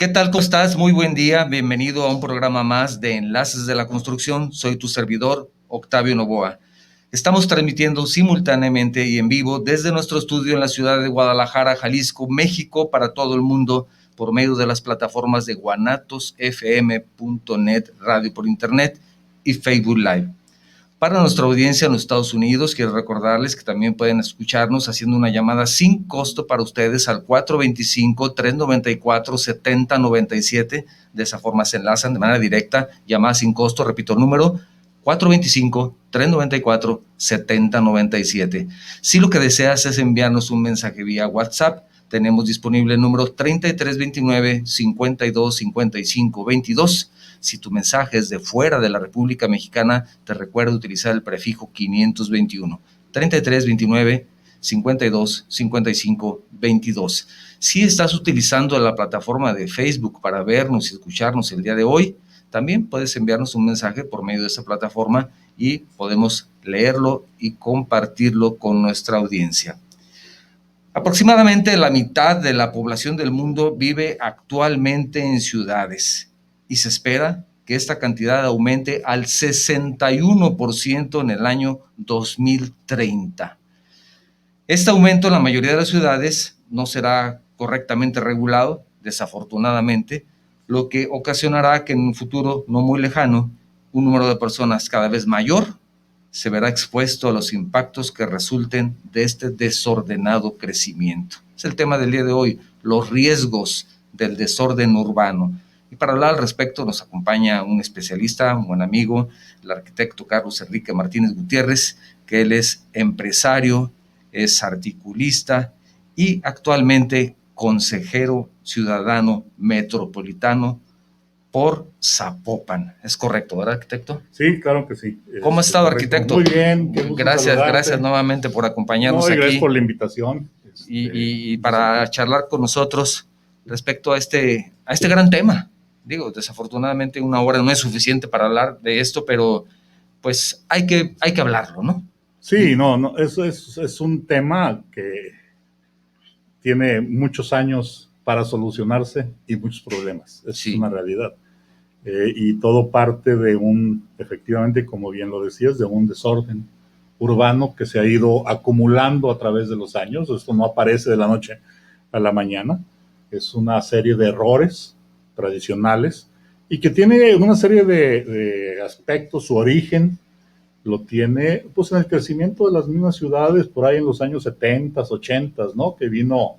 ¿Qué tal? ¿Cómo estás? Muy buen día. Bienvenido a un programa más de Enlaces de la Construcción. Soy tu servidor, Octavio Novoa. Estamos transmitiendo simultáneamente y en vivo desde nuestro estudio en la ciudad de Guadalajara, Jalisco, México, para todo el mundo, por medio de las plataformas de guanatosfm.net, radio por internet y Facebook Live. Para nuestra audiencia en los Estados Unidos, quiero recordarles que también pueden escucharnos haciendo una llamada sin costo para ustedes al 425-394-7097. De esa forma se enlazan de manera directa, llamada sin costo, repito el número, 425-394-7097. Si lo que deseas es enviarnos un mensaje vía WhatsApp, tenemos disponible el número 3329-525522. Si tu mensaje es de fuera de la República Mexicana, te recuerdo utilizar el prefijo 521, 3329 52 55 22. Si estás utilizando la plataforma de Facebook para vernos y escucharnos el día de hoy, también puedes enviarnos un mensaje por medio de esa plataforma y podemos leerlo y compartirlo con nuestra audiencia. Aproximadamente la mitad de la población del mundo vive actualmente en ciudades y se espera que esta cantidad aumente al 61% en el año 2030. Este aumento en la mayoría de las ciudades no será correctamente regulado, desafortunadamente, lo que ocasionará que en un futuro no muy lejano un número de personas cada vez mayor se verá expuesto a los impactos que resulten de este desordenado crecimiento. Es el tema del día de hoy, los riesgos del desorden urbano. Y para hablar al respecto nos acompaña un especialista, un buen amigo, el arquitecto Carlos Enrique Martínez Gutiérrez, que él es empresario, es articulista y actualmente consejero ciudadano metropolitano por Zapopan. ¿Es correcto, verdad, arquitecto? Sí, claro que sí. ¿Cómo ha estado, arquitecto? Muy bien, qué gusto saludarte. Gracias nuevamente por acompañarnos aquí. Gracias por la invitación. Y para charlar con nosotros respecto a este gran tema. Digo, desafortunadamente una hora no es suficiente para hablar de esto, pero pues hay que hablarlo, ¿no? Sí, no, eso es un tema que tiene muchos años para solucionarse y muchos problemas. Es una realidad. Y todo parte de efectivamente, como bien lo decías, de un desorden urbano que se ha ido acumulando a través de los años. Esto no aparece de la noche a la mañana. Es una serie de errores tradicionales y que tiene una serie de aspectos. Su origen lo tiene pues en el crecimiento de las mismas ciudades por ahí en los años 70, 80, ¿no? Que vino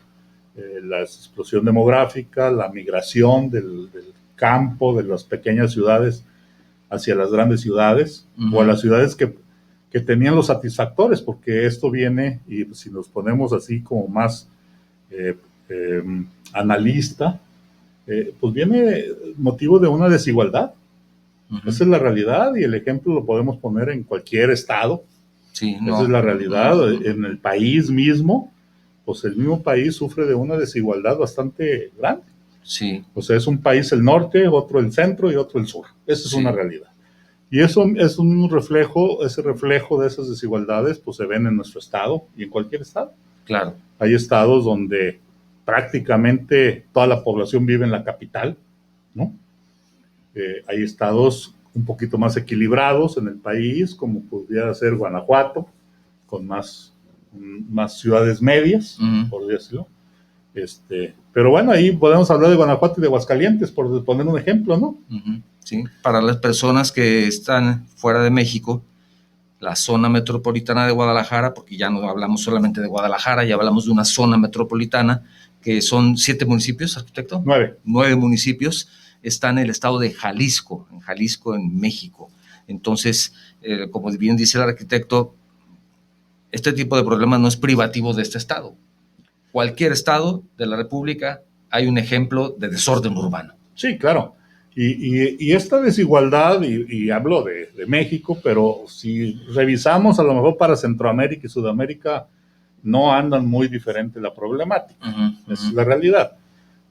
la explosión demográfica, la migración del campo, de las pequeñas ciudades hacia las grandes ciudades, o a las ciudades que tenían los satisfactores, porque esto viene, y si nos ponemos así como más analista, pues viene motivo de una desigualdad. Esa es la realidad, y el ejemplo lo podemos poner en cualquier estado. Esa es la realidad. En el país mismo, pues el mismo país sufre de una desigualdad bastante grande. Sí. O sea, es un país el norte, otro el centro y otro el sur. Esa es una realidad. Y eso es un reflejo, ese reflejo de esas desigualdades, pues se ven en nuestro estado y en cualquier estado. Claro. Hay estados donde prácticamente toda la población vive en la capital, ¿no? Hay estados un poquito más equilibrados en el país, como pudiera ser Guanajuato, con más ciudades medias, por decirlo. Pero bueno, ahí podemos hablar de Guanajuato y de Aguascalientes, por poner un ejemplo, ¿no? Sí, para las personas que están fuera de México, la zona metropolitana de Guadalajara, porque ya no hablamos solamente de Guadalajara, ya hablamos de una zona metropolitana, que son 7 municipios, arquitecto. 9. 9 municipios, está en el estado de Jalisco, en México. Entonces, como bien dice el arquitecto, este tipo de problemas no es privativo de este estado. Cualquier estado de la República hay un ejemplo de desorden urbano. Sí, claro. Y esta desigualdad, y hablo de México, pero si revisamos a lo mejor para Centroamérica y Sudamérica, no andan muy diferente la problemática. Esa es la realidad.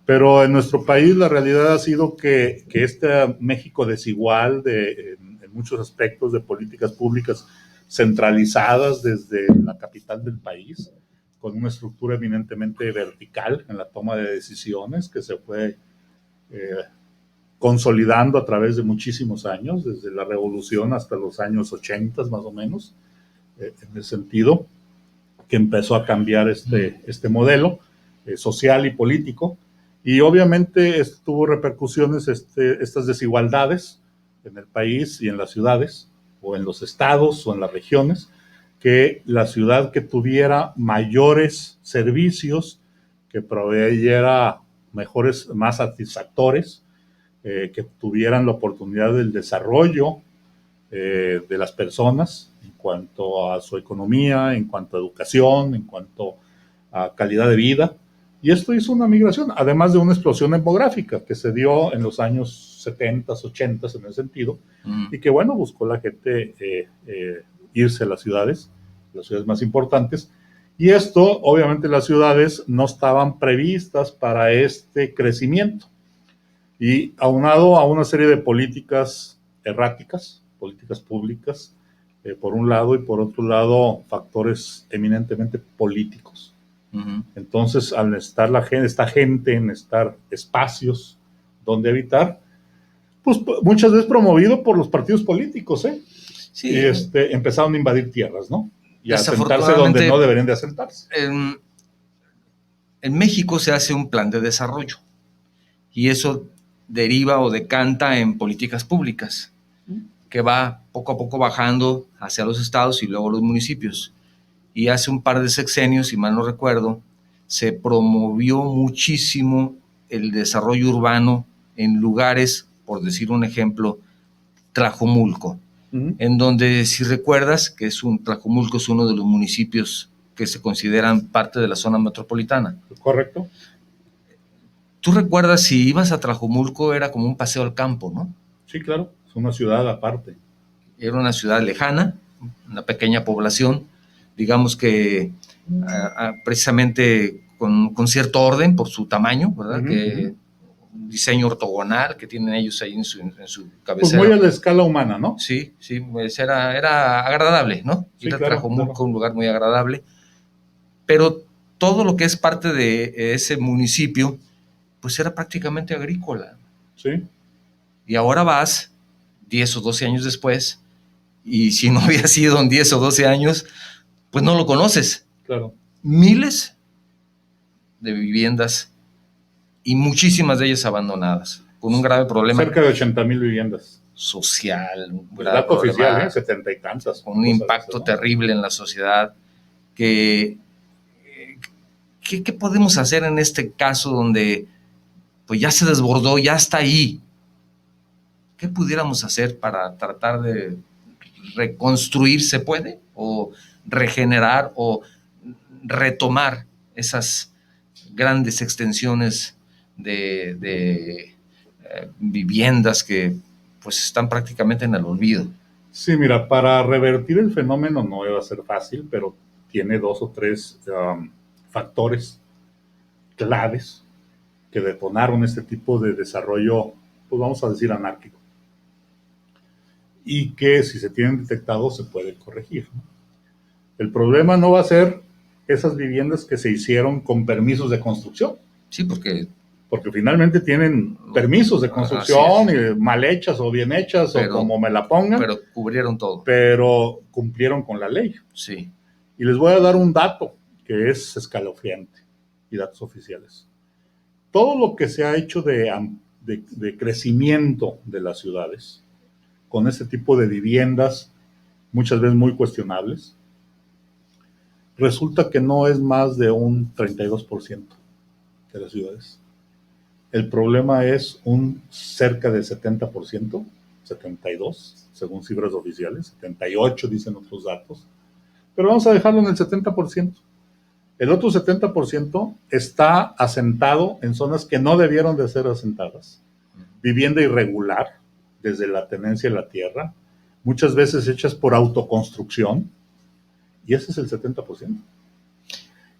Pero en nuestro país la realidad ha sido que este México desigual en muchos aspectos de políticas públicas centralizadas desde la capital del país, con una estructura eminentemente vertical en la toma de decisiones que se fue consolidando a través de muchísimos años, desde la Revolución hasta los años 80 más o menos, en el sentido que empezó a cambiar este modelo social y político, y obviamente tuvo repercusiones estas desigualdades en el país y en las ciudades, o en los estados, o en las regiones, que la ciudad que tuviera mayores servicios, que proveyera mejores, más satisfactores, que tuvieran la oportunidad del desarrollo de las personas en cuanto a su economía, en cuanto a educación, en cuanto a calidad de vida. Y esto hizo una migración, además de una explosión demográfica que se dio en los años 70, 80 en ese sentido, y que bueno, buscó la gente irse a las ciudades más importantes. Y esto, obviamente, las ciudades no estaban previstas para este crecimiento. Y aunado a una serie de políticas erráticas, políticas públicas, por un lado, y por otro lado, factores eminentemente políticos. Entonces, al estar esta gente en estar espacios donde habitar, pues muchas veces promovido por los partidos políticos, Sí. Y empezaron a invadir tierras, ¿no? Y a asentarse donde no deberían de asentarse. En México se hace un plan de desarrollo y eso deriva o decanta en políticas públicas que va poco a poco bajando hacia los estados y luego los municipios. Y hace un par de sexenios, si mal no recuerdo, se promovió muchísimo el desarrollo urbano en lugares, por decir un ejemplo, Tlajomulco, en donde, si recuerdas, Tlajomulco es uno de los municipios que se consideran parte de la zona metropolitana. Correcto. ¿Tú recuerdas si ibas a Tlajomulco era como un paseo al campo, no? Sí, claro, es una ciudad aparte. Era una ciudad lejana, una pequeña población, digamos que precisamente con cierto orden por su tamaño, ¿verdad? Que un diseño ortogonal que tienen ellos ahí en su cabecera. Pues muy a la escala humana, ¿no? Sí, pues era agradable, ¿no? Sí, Ir a claro, Tlajomulco, claro. un lugar muy agradable, pero todo lo que es parte de ese municipio, pues era prácticamente agrícola. Sí. Y ahora vas 10 o 12 años después, y si no había sido en 10 o 12 años, pues no lo conoces. Claro. Miles de viviendas y muchísimas de ellas abandonadas, con un grave problema. Cerca de 80,000 viviendas. Social, un grave dato problema, oficial, 70 y tantas. Con un impacto terrible en la sociedad. ¿Qué podemos hacer en este caso donde pues ya se desbordó, ya está ahí? ¿Qué pudiéramos hacer para tratar de reconstruir? ¿Se puede? ¿O regenerar o retomar esas grandes extensiones de viviendas que pues están prácticamente en el olvido? Sí, mira, para revertir el fenómeno no va a ser fácil, pero tiene 2 o 3 factores claves que detonaron este tipo de desarrollo, pues vamos a decir anárquico, y que si se tienen detectados se puede corregir, ¿no? El problema no va a ser esas viviendas que se hicieron con permisos de construcción. Sí, porque finalmente tienen permisos de construcción, y mal hechas o bien hechas, o como me la pongan. Pero cubrieron todo. Pero cumplieron con la ley. Sí. Y les voy a dar un dato que es escalofriante, y datos oficiales. Todo lo que se ha hecho de crecimiento de las ciudades, con este tipo de viviendas, muchas veces muy cuestionables, resulta que no es más de un 32% de las ciudades. El problema es un cerca de 70%, 72%, según cifras oficiales, 78% dicen otros datos, pero vamos a dejarlo en el 70%. El otro 70% está asentado en zonas que no debieron de ser asentadas, vivienda irregular, desde la tenencia de la tierra, muchas veces hechas por autoconstrucción, y ese es el 70%.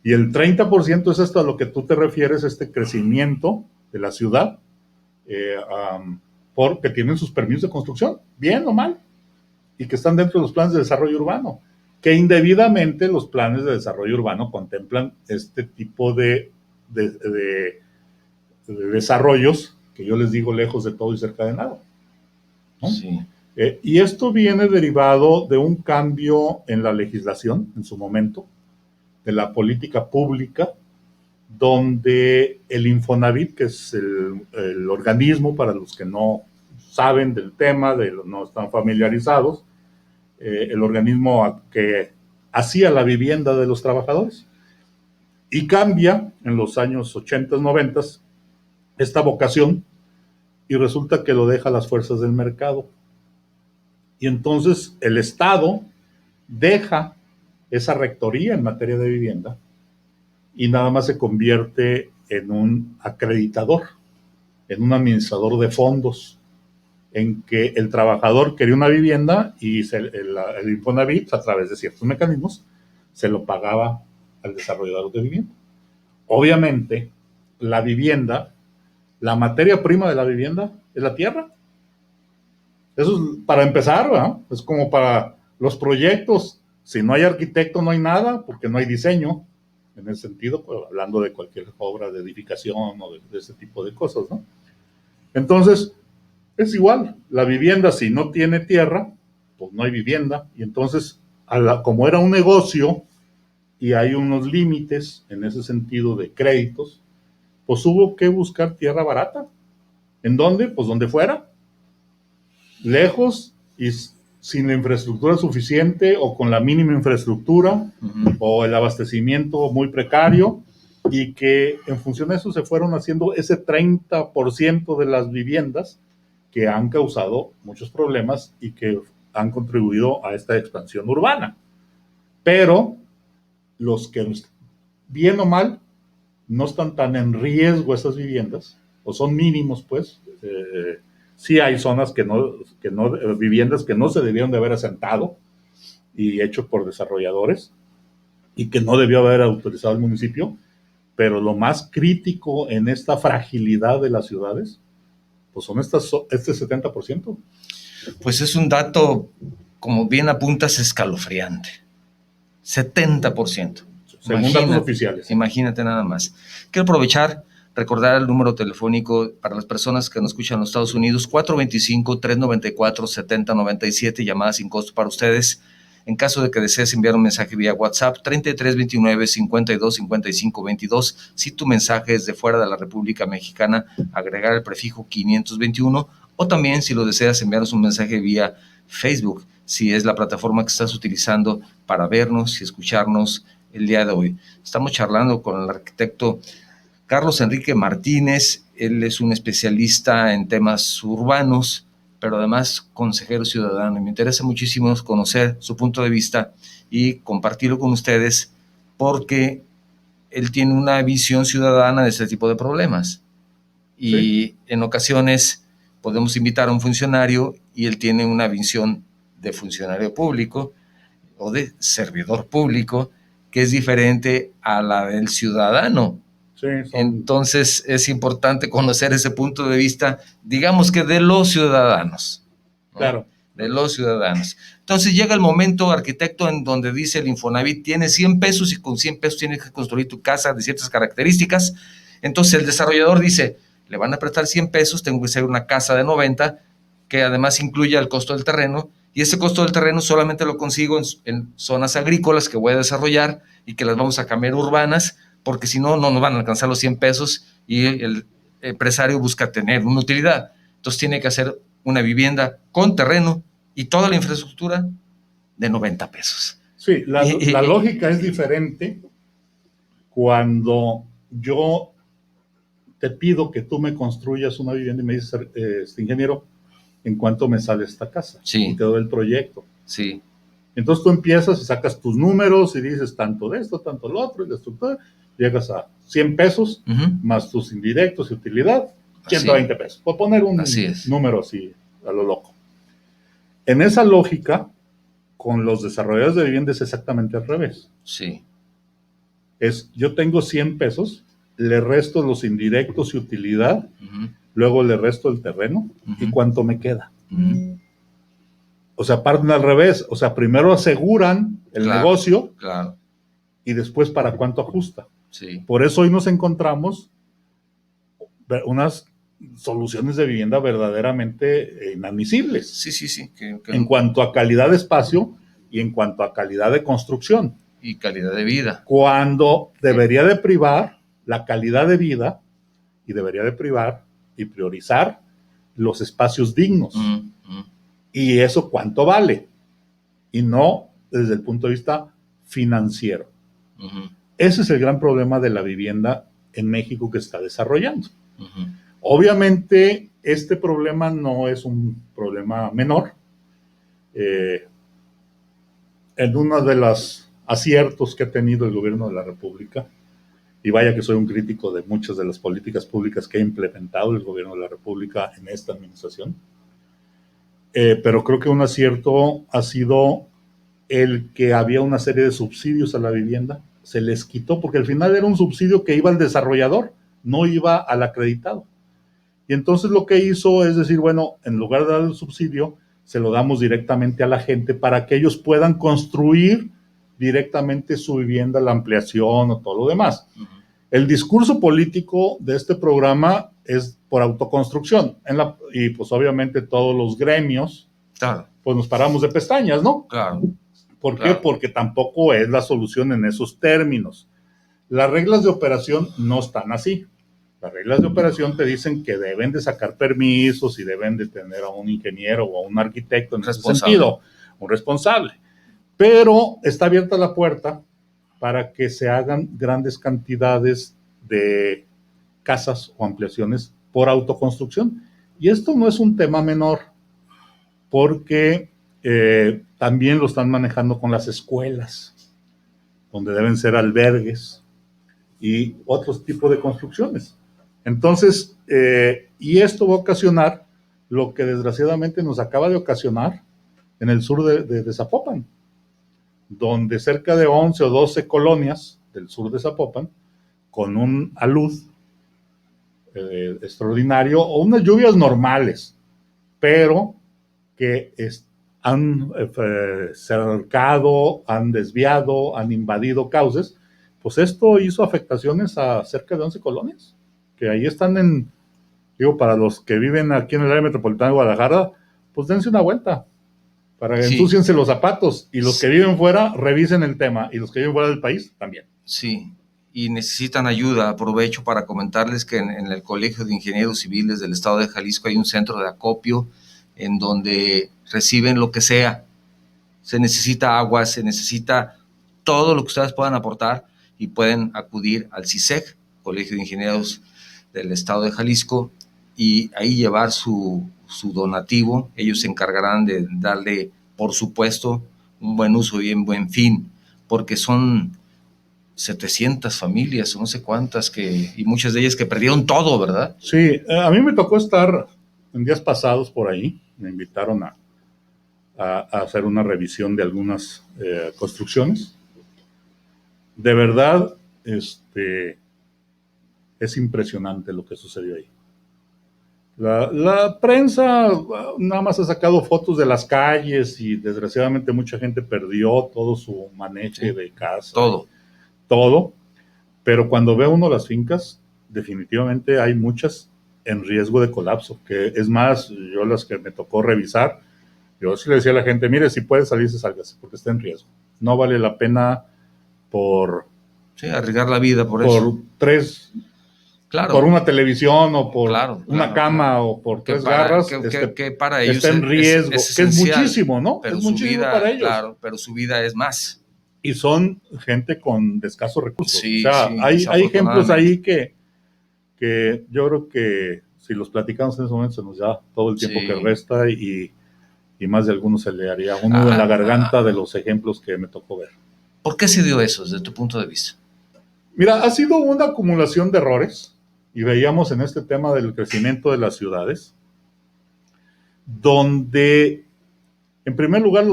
Y el 30% es esto a lo que tú te refieres, este crecimiento de la ciudad, porque tienen sus permisos de construcción, bien o mal, y que están dentro de los planes de desarrollo urbano, que indebidamente los planes de desarrollo urbano contemplan este tipo de desarrollos que yo les digo lejos de todo y cerca de nada, ¿no? Sí. Y esto viene derivado de un cambio en la legislación, en su momento, de la política pública, donde el Infonavit, que es el organismo, para los que no saben del tema, no están familiarizados, el organismo que hacía la vivienda de los trabajadores, y cambia en los años 80, 90 esta vocación, y resulta que lo deja a las fuerzas del mercado. Y entonces el Estado deja esa rectoría en materia de vivienda y nada más se convierte en un acreditador, en un administrador de fondos, en que el trabajador quería una vivienda y el Infonavit, a través de ciertos mecanismos, se lo pagaba al desarrollador de vivienda. Obviamente, la vivienda, la materia prima de la vivienda es la tierra. Eso es para empezar, ¿verdad? Es como para los proyectos. Si no hay arquitecto, no hay nada, porque no hay diseño. En ese sentido, pues, hablando de cualquier obra de edificación o de ese tipo de cosas, ¿no? Entonces, es igual. La vivienda, si no tiene tierra, pues no hay vivienda. Y entonces, como era un negocio y hay unos límites en ese sentido de créditos, pues hubo que buscar tierra barata. ¿En dónde? Pues donde fuera. Lejos y sin la infraestructura suficiente o con la mínima infraestructura o el abastecimiento muy precario, y que en función de eso se fueron haciendo ese 30% de las viviendas que han causado muchos problemas y que han contribuido a esta expansión urbana. Pero los que, bien o mal, no están tan en riesgo esas viviendas, o son mínimos, pues, sí hay zonas viviendas que no se debieron de haber asentado y hecho por desarrolladores y que no debió haber autorizado el municipio, pero lo más crítico en esta fragilidad de las ciudades, pues son este 70%. Pues es un dato, como bien apuntas, escalofriante. 70%. Según datos oficiales. Imagínate nada más. Quiero aprovechar, recordar el número telefónico para las personas que nos escuchan en los Estados Unidos, 425-394-7097, llamada sin costo para ustedes. En caso de que desees enviar un mensaje vía WhatsApp, 3329-525522. Si tu mensaje es de fuera de la República Mexicana, agregar el prefijo 521. O también, si lo deseas, enviarnos un mensaje vía Facebook, si es la plataforma que estás utilizando para vernos y escucharnos el día de hoy. Estamos charlando con el arquitecto Carlos Enrique Martínez. Él es un especialista en temas urbanos, pero además consejero ciudadano. Y me interesa muchísimo conocer su punto de vista y compartirlo con ustedes, porque él tiene una visión ciudadana de este tipo de problemas. Y sí, en ocasiones podemos invitar a un funcionario y él tiene una visión de funcionario público o de servidor público que es diferente a la del ciudadano. Sí, entonces es importante conocer ese punto de vista, digamos que de los ciudadanos, ¿no? Claro. De los ciudadanos. Entonces llega el momento, arquitecto, en donde dice el Infonavit, tienes 100 pesos y con 100 pesos tienes que construir tu casa de ciertas características. Entonces el desarrollador dice, le van a prestar 100 pesos, tengo que hacer una casa de 90, que además incluya el costo del terreno, y ese costo del terreno solamente lo consigo en zonas agrícolas que voy a desarrollar y que las vamos a cambiar urbanas, porque si no, no nos van a alcanzar los 100 pesos y el empresario busca tener una utilidad. Entonces tiene que hacer una vivienda con terreno y toda la infraestructura de 90 pesos. Sí, la lógica es diferente cuando yo te pido que tú me construyas una vivienda y me dices, ingeniero, ¿en cuánto me sale esta casa? Sí. Y te doy el proyecto. Sí. Entonces tú empiezas y sacas tus números y dices tanto de esto, tanto lo otro, y la estructura, llegas a 100 pesos, más tus indirectos y utilidad, 120 pesos. Por poner un número así a lo loco. En esa lógica, con los desarrolladores de vivienda es exactamente al revés. Sí. Yo tengo 100 pesos, le resto los indirectos y utilidad, luego le resto el terreno, ¿y cuánto me queda? O sea, parten al revés. O sea, primero aseguran el negocio, y después para cuánto ajusta. Sí. Por eso hoy nos encontramos unas soluciones de vivienda verdaderamente inadmisibles. Sí. En cuanto a calidad de espacio y en cuanto a calidad de construcción. Y calidad de vida. Cuando debería de privar la calidad de vida y debería de privar y priorizar los espacios dignos. ¿Y eso cuánto vale? Y no desde el punto de vista financiero. Ese es el gran problema de la vivienda en México que está desarrollando. Obviamente, este problema no es un problema menor. En uno de los aciertos que ha tenido el gobierno de la República, y vaya que soy un crítico de muchas de las políticas públicas que ha implementado el gobierno de la República en esta administración, pero creo que un acierto ha sido el que había una serie de subsidios a la vivienda, se les quitó, porque al final era un subsidio que iba al desarrollador, no iba al acreditado. Y entonces lo que hizo es decir, bueno, en lugar de dar el subsidio, se lo damos directamente a la gente para que ellos puedan construir directamente su vivienda, la ampliación o todo lo demás. El discurso político de este programa es por autoconstrucción. Y pues obviamente todos los gremios, claro, pues nos paramos de pestañas, ¿no? Claro. ¿Por qué? Porque tampoco es la solución en esos términos. Las reglas de operación no están así. Las reglas de operación te dicen que deben de sacar permisos y deben de tener a un ingeniero o a un arquitecto en ese sentido, un responsable. Pero está abierta la puerta para que se hagan grandes cantidades de casas o ampliaciones por autoconstrucción. Y esto no es un tema menor, porque también lo están manejando con las escuelas, donde deben ser albergues y otros tipos de construcciones. Entonces, y esto va a ocasionar lo que desgraciadamente nos acaba de ocasionar en el sur de Zapopan, donde cerca de 11 o 12 colonias del sur de Zapopan, con un alud extraordinario o unas lluvias normales, pero que han cercado, han desviado, han invadido cauces, pues esto hizo afectaciones a cerca de 11 colonias, que ahí están para los que viven aquí en el área metropolitana de Guadalajara, pues dense una vuelta, para que ensúciense los zapatos, y los que viven fuera, revisen el tema, y los que viven fuera del país, también. Sí, y necesitan ayuda. Aprovecho para comentarles que en el Colegio de Ingenieros Civiles del Estado de Jalisco hay un centro de acopio en donde reciben lo que sea. Se necesita agua, se necesita todo lo que ustedes puedan aportar, y pueden acudir al CISEG, Colegio de Ingenieros del Estado de Jalisco, y ahí llevar su donativo. Ellos se encargarán de darle, por supuesto, un buen uso y un buen fin, porque son 700 familias, no sé cuántas, y muchas de ellas que perdieron todo, ¿verdad? Sí, a mí me tocó estar en días pasados por ahí, me invitaron a hacer una revisión de algunas construcciones. De verdad, es impresionante lo que sucedió ahí. La prensa nada más ha sacado fotos de las calles y desgraciadamente mucha gente perdió todo su maneje de casa. Todo. Pero cuando ve uno las fincas, definitivamente hay muchas en riesgo de colapso. Que es más, yo las que me tocó revisar, yo sí le decía a la gente, mire, si puede salirse, sálgase, porque está en riesgo. No vale la pena arriesgar la vida por eso. Por una televisión o por una cama o por tres garras, que para ellos está en riesgo, que es muchísimo, ¿no? Pero es muchísimo para ellos. Claro, pero su vida es más. Y son gente con de escasos recursos. Hay ejemplos ahí que yo creo que si los platicamos en ese momento se nos da todo el tiempo que resta, y más de algunos se le haría un nudo en la garganta de los ejemplos que me tocó ver. ¿Por qué se dio eso desde tu punto de vista? Mira, ha sido una acumulación de errores. Y veíamos en este tema del crecimiento de las ciudades, donde, en primer lugar,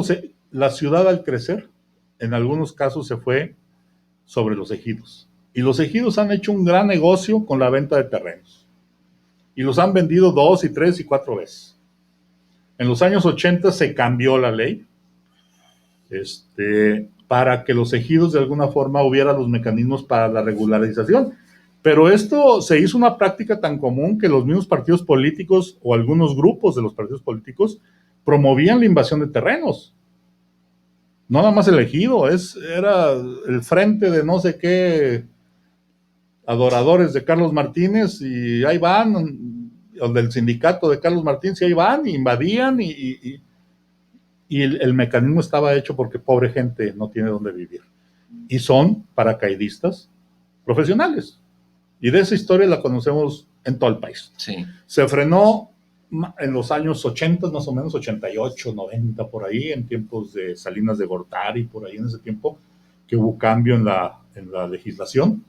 la ciudad al crecer, en algunos casos se fue sobre los ejidos. Y los ejidos han hecho un gran negocio con la venta de terrenos. Y los han vendido 2 y 3 y 4 veces. En los años 80 se cambió la ley para que los ejidos de alguna forma hubiera los mecanismos para la regularización. Pero esto se hizo una práctica tan común que los mismos partidos políticos o algunos grupos de los partidos políticos promovían la invasión de terrenos. No nada más el Ejido, era el frente de no sé qué adoradores de Carlos Martínez y ahí van, o del sindicato de Carlos Martínez y ahí van, y invadían y el mecanismo estaba hecho porque pobre gente no tiene dónde vivir. Y son paracaidistas profesionales. Y de esa historia la conocemos en todo el país. Sí. Se frenó en los años 80, más o menos, 88, 90, por ahí, en tiempos de Salinas de Gortari, por ahí en ese tiempo, que hubo cambio en la legislación.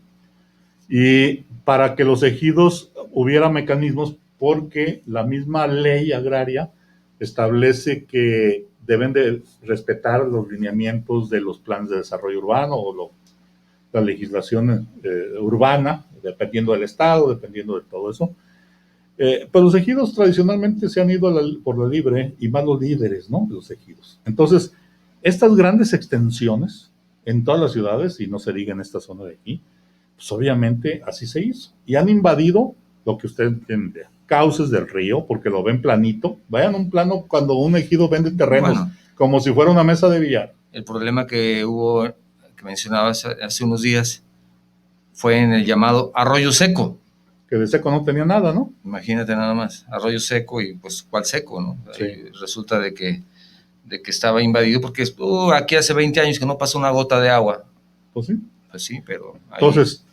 Y para que los ejidos hubiera mecanismos, porque la misma ley agraria establece que deben de respetar los lineamientos de los planes de desarrollo urbano o la legislación urbana, dependiendo del estado, dependiendo de todo eso. Pero los ejidos tradicionalmente se han ido por la libre, y más los líderes, ¿no?, de los ejidos. Entonces, estas grandes extensiones en todas las ciudades, y no se diga en esta zona de aquí, pues obviamente así se hizo. Y han invadido lo que usted entiende, cauces del río, porque lo ven planito. Vayan a un plano cuando un ejido vende terrenos, bueno, como si fuera una mesa de billar. El problema que hubo, que mencionabas hace unos días, fue en el llamado arroyo seco. Que de seco no tenía nada, ¿no? Imagínate nada más, arroyo seco, y pues ¿cuál seco, no? Sí. Resulta de que estaba invadido porque aquí hace 20 años que no pasó una gota de agua. Pues sí. Pues sí, pero... Ahí... Entonces,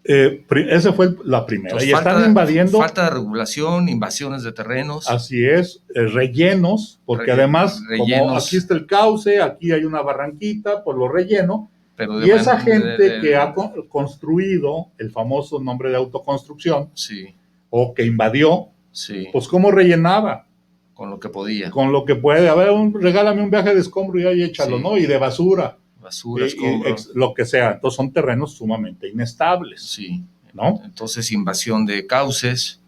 esa fue la primera. Entonces, y están invadiendo... Falta de regulación, invasiones de terrenos. Así es, rellenos, porque además, como aquí está el cauce, aquí hay una barranquita, por lo relleno, pero y esa gente que ha construido el famoso nombre de autoconstrucción, sí, o que invadió, sí, pues ¿cómo rellenaba? Con lo que podía. Con lo que puede. A ver, regálame un viaje de escombro y ahí échalo, sí, ¿no? Y de basura. Basura, escombro. Lo que sea. Entonces son terrenos sumamente inestables. Sí. ¿No? Entonces, invasión de cauces.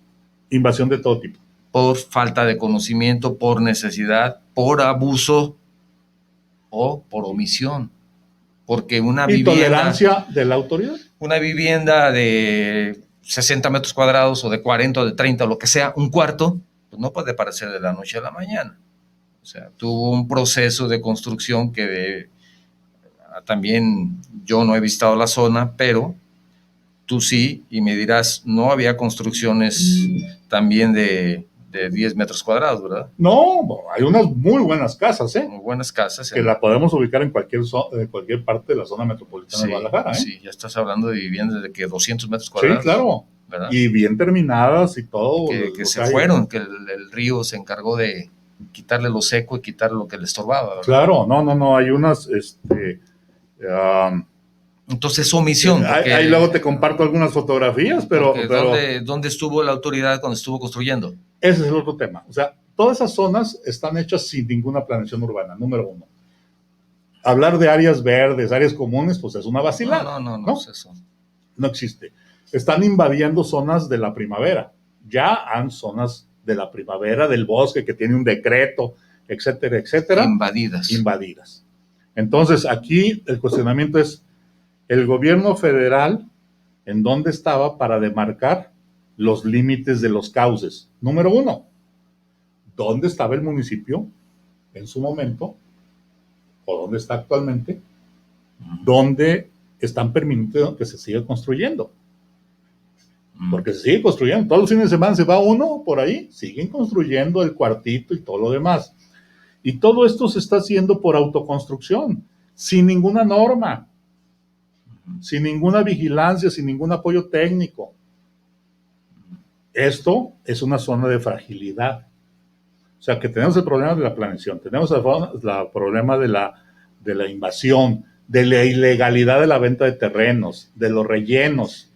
Invasión de todo tipo. Por falta de conocimiento, por necesidad, por abuso o por omisión. Porque una vivienda... Intolerancia de la autoridad. Una vivienda de 60 metros cuadrados o de 40 o de 30 o lo que sea, un cuarto, pues no puede aparecer de la noche a la mañana. O sea, tuvo un proceso de construcción que también yo no he visitado la zona, pero tú sí, y me dirás, no había construcciones también de 10 metros cuadrados, ¿verdad? No, hay unas muy buenas casas, ¿eh? Muy buenas casas. Que la podemos ubicar en cualquier parte de la zona metropolitana de Guadalajara, ¿eh? Sí, ya estás hablando de viviendas de que 200 metros cuadrados. Sí, claro. ¿Verdad? Y bien terminadas y todo. Que se fueron, que el río se encargó de quitarle lo seco y quitarle lo que le estorbaba, ¿verdad? Claro, no, hay unas... Entonces, omisión. Ahí luego te comparto algunas fotografías, pero ¿dónde estuvo la autoridad cuando estuvo construyendo? Ese es el otro tema. O sea, todas esas zonas están hechas sin ninguna planeación urbana, número uno. Hablar de áreas verdes, áreas comunes, pues es una vacilada. No es eso. No existe. Están invadiendo zonas de la primavera. Ya han zonas de la primavera, del bosque, que tiene un decreto, etcétera, etcétera. Invadidas. Entonces, aquí el cuestionamiento es, el gobierno federal, ¿en dónde estaba para demarcar los límites de los cauces? Número uno, ¿dónde estaba el municipio en su momento? ¿O dónde está actualmente? ¿Dónde están permitiendo que se siga construyendo? Porque se sigue construyendo. Todos los fines de semana se va uno por ahí, siguen construyendo el cuartito y todo lo demás. Y todo esto se está haciendo por autoconstrucción, sin ninguna norma, sin ninguna vigilancia, sin ningún apoyo técnico. Esto es una zona de fragilidad. O sea, que tenemos el problema de la planeación, tenemos el problema de la invasión, de la ilegalidad de la venta de terrenos, de los rellenos,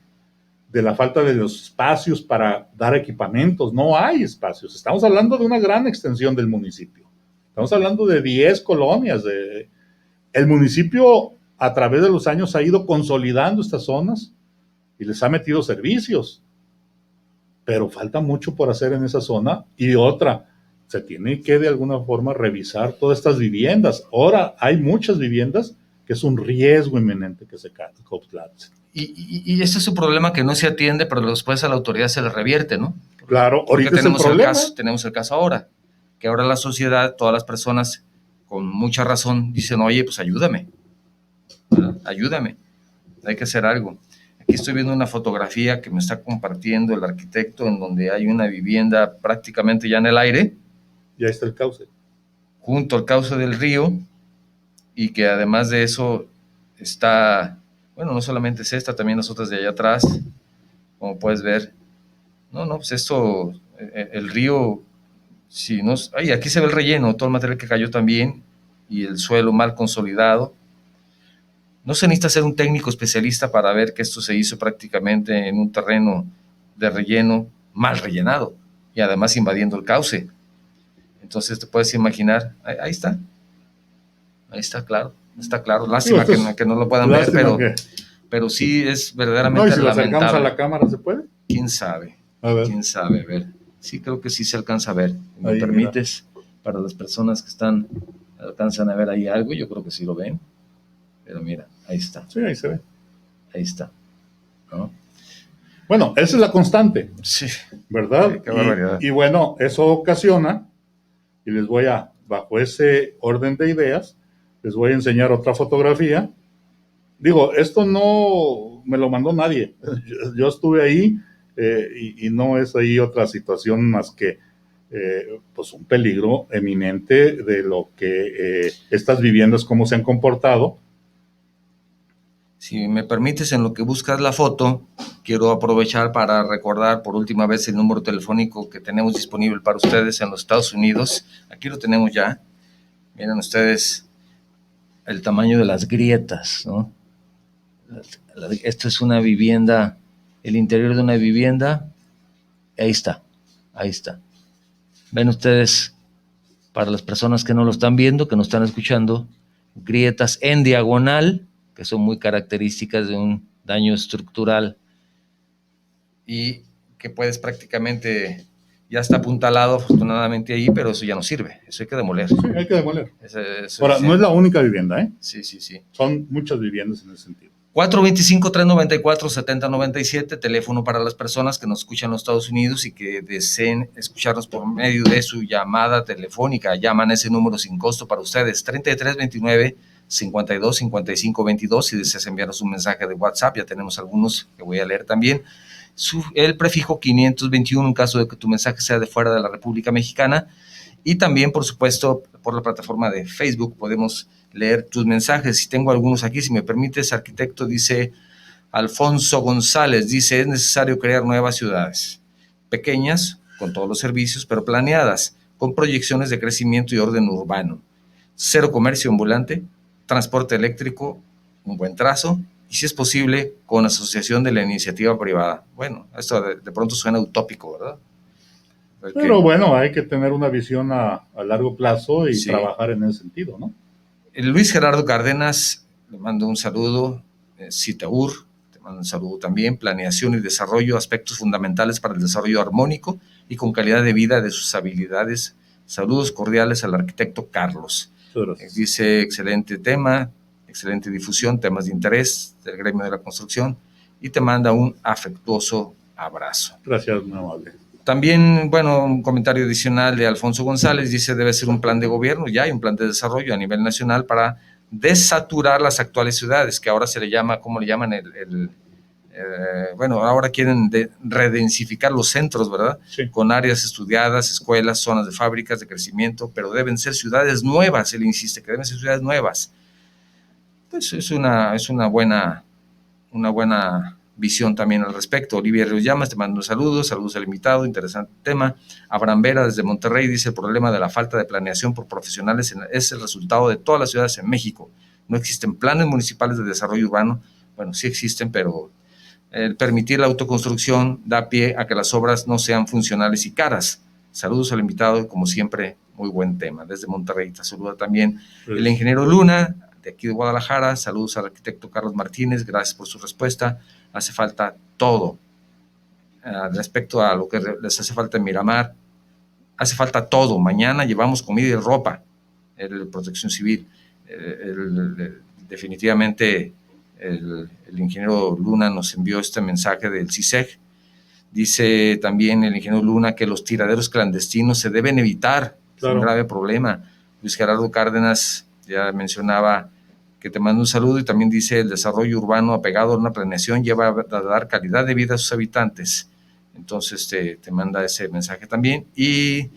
de la falta de los espacios para dar equipamientos. No hay espacios. Estamos hablando de una gran extensión del municipio. Estamos hablando de 10 colonias. El municipio, a través de los años, ha ido consolidando estas zonas y les ha metido servicios. Pero falta mucho por hacer en esa zona. Y otra, se tiene que de alguna forma revisar todas estas viviendas. Ahora hay muchas viviendas que es un riesgo inminente que se colapsen. Y este es un problema que no se atiende, pero después a la autoridad se le revierte, ¿no? Claro, Porque ahorita tenemos el problema. Tenemos el caso ahora, que ahora la sociedad, todas las personas, con mucha razón, dicen, oye, pues ayúdame, ¿verdad? Ayúdame, hay que hacer algo. Aquí estoy viendo una fotografía que me está compartiendo el arquitecto, en donde hay una vivienda prácticamente ya en el aire. Ya está el cauce. Junto al cauce del río, y que además de eso está, bueno, no solamente es esta, también las otras de allá atrás, como puedes ver. No, pues esto, el río, si no, ay, aquí se ve el relleno, todo el material que cayó también, y el suelo mal consolidado. No se necesita ser un técnico especialista para ver que esto se hizo prácticamente en un terreno de relleno mal rellenado, y además invadiendo el cauce. Entonces te puedes imaginar, ahí está claro, lástima que no lo puedan ver, pero sí es verdaderamente no, y si lamentable. lo acercamos a la cámara, ¿se puede? ¿Quién sabe? A ver. ¿Quién sabe? A ver, sí creo que sí se alcanza a ver. ¿Me ahí, permites? Mira. Para las personas que alcanzan a ver ahí algo, yo creo que sí lo ven, pero mira, ahí está. Sí, ahí se ve. Ahí está, ¿no? Bueno, esa es la constante. Sí. ¿Verdad? Qué barbaridad. Y bueno, eso ocasiona, y les voy a, bajo ese orden de ideas, les voy a enseñar otra fotografía. Digo, esto no me lo mandó nadie. Yo estuve ahí y no es ahí otra situación más que pues un peligro eminente de lo que estas viviendas, cómo se han comportado. Si me permites, en lo que buscas la foto, quiero aprovechar para recordar por última vez el número telefónico que tenemos disponible para ustedes en los Estados Unidos. Aquí lo tenemos ya. Miren ustedes el tamaño de las grietas, ¿no? Esto es una vivienda, el interior de una vivienda. Ahí está. Ven ustedes, para las personas que no lo están viendo, que no están escuchando, grietas en diagonal, que son muy características de un daño estructural y que puedes prácticamente, ya está apuntalado afortunadamente ahí, pero eso ya no sirve, eso hay que demoler. Sí, hay que demoler. Eso ahora, no es la única vivienda, ¿eh? Sí. Son muchas viviendas en ese sentido. 425-394-7097, teléfono para las personas que nos escuchan en los Estados Unidos y que deseen escucharnos por medio de su llamada telefónica. Llaman a ese número sin costo para ustedes, 3329-525522. Si deseas enviarnos un mensaje de WhatsApp, ya tenemos algunos que voy a leer también. El prefijo 521 en caso de que tu mensaje sea de fuera de la República Mexicana. Y también, por supuesto, por la plataforma de Facebook podemos leer tus mensajes. Y tengo algunos aquí, si me permites, arquitecto, dice Alfonso González, dice, es necesario crear nuevas ciudades, pequeñas, con todos los servicios, pero planeadas, con proyecciones de crecimiento y orden urbano. Cero comercio ambulante, transporte eléctrico, un buen trazo, y si es posible, con asociación de la iniciativa privada. Bueno, esto de pronto suena utópico, ¿verdad? Pero bueno, hay que tener una visión a largo plazo y trabajar en ese sentido, ¿no? Luis Gerardo Cárdenas, le mando un saludo. Citaur, te mando un saludo también. Planeación y desarrollo, aspectos fundamentales para el desarrollo armónico y con calidad de vida de sus habilidades. Saludos cordiales al arquitecto Carlos. Dice, excelente tema, excelente difusión, temas de interés del gremio de la construcción, y te manda un afectuoso abrazo. Gracias, muy amable. También, bueno, un comentario adicional de Alfonso González, dice, debe ser un plan de gobierno, ya hay un plan de desarrollo a nivel nacional para desaturar las actuales ciudades, que ahora se le llama, ¿cómo le llaman? Bueno, ahora quieren redensificar los centros, ¿verdad? Sí. Con áreas estudiadas, escuelas, zonas de fábricas de crecimiento, pero deben ser ciudades nuevas, él insiste que deben ser ciudades nuevas. Pues es una buena visión también al respecto. Olivia Ríos Llamas, te mando saludos al invitado, interesante tema. Abraham Vera desde Monterrey dice, el problema de la falta de planeación por profesionales es el resultado de todas las ciudades en México. No existen planes municipales de desarrollo urbano. Bueno, sí existen, pero permitir la autoconstrucción da pie a que las obras no sean funcionales y caras. Saludos al invitado, como siempre, muy buen tema. Desde Monterrey te saluda también el ingeniero Luna, de aquí de Guadalajara. Saludos al arquitecto Carlos Martínez, gracias por su respuesta. Hace falta todo. Respecto a lo que les hace falta en Miramar, hace falta todo. Mañana llevamos comida y ropa, Protección Civil. Definitivamente el ingeniero Luna nos envió este mensaje del CISEG. Dice también el ingeniero Luna que los tiraderos clandestinos se deben evitar. Claro. Es un grave problema. Luis Gerardo Cárdenas ya mencionaba que te manda un saludo, y también dice: el desarrollo urbano apegado a una planeación lleva a dar calidad de vida a sus habitantes. Entonces te manda ese mensaje también. Y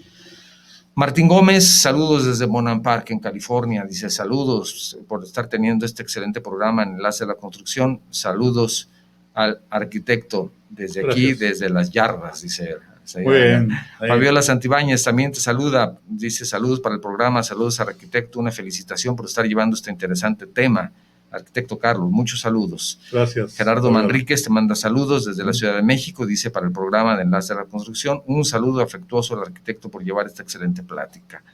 Martín Gómez, saludos desde Monan Park, en California. Dice: saludos por estar teniendo este excelente programa en Enlace a la Construcción. Saludos al arquitecto desde aquí, desde Las Yardas, dice. Muy bien. Fabiola Santibáñez también te saluda, dice: saludos para el programa, saludos al arquitecto, una felicitación por estar llevando este interesante tema. Arquitecto Carlos, muchos saludos. Gracias. Gerardo Manríquez te manda saludos desde la Ciudad de México, dice: para el programa de Enlace a la Construcción, un saludo afectuoso al arquitecto por llevar esta excelente plática.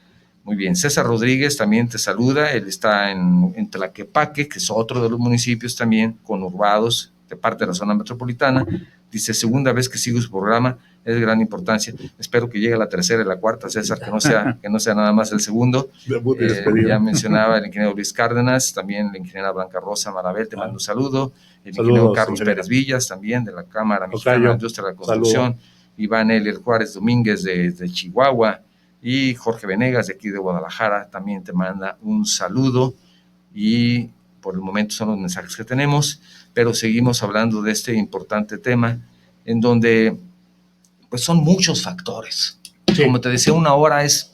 Muy bien. César Rodríguez también te saluda, él está en Tlaquepaque, que es otro de los municipios también conurbados de parte de la zona metropolitana. Dice: segunda vez que sigo su programa, es de gran importancia. Espero que llegue a la tercera y la cuarta, César, que no sea nada más el segundo. Ya mencionaba el ingeniero Luis Cárdenas, también la ingeniera Blanca Rosa Marabel, te mando un saludo. El ingeniero Carlos Pérez Villas, también de la Cámara Mexicana de la Industria de la Construcción. Iván Elier Juárez Domínguez de Chihuahua, y Jorge Venegas de aquí de Guadalajara también te manda un saludo. Y por el momento son los mensajes que tenemos, pero seguimos hablando de este importante tema en donde pues son muchos factores. Sí. Como te decía, una hora es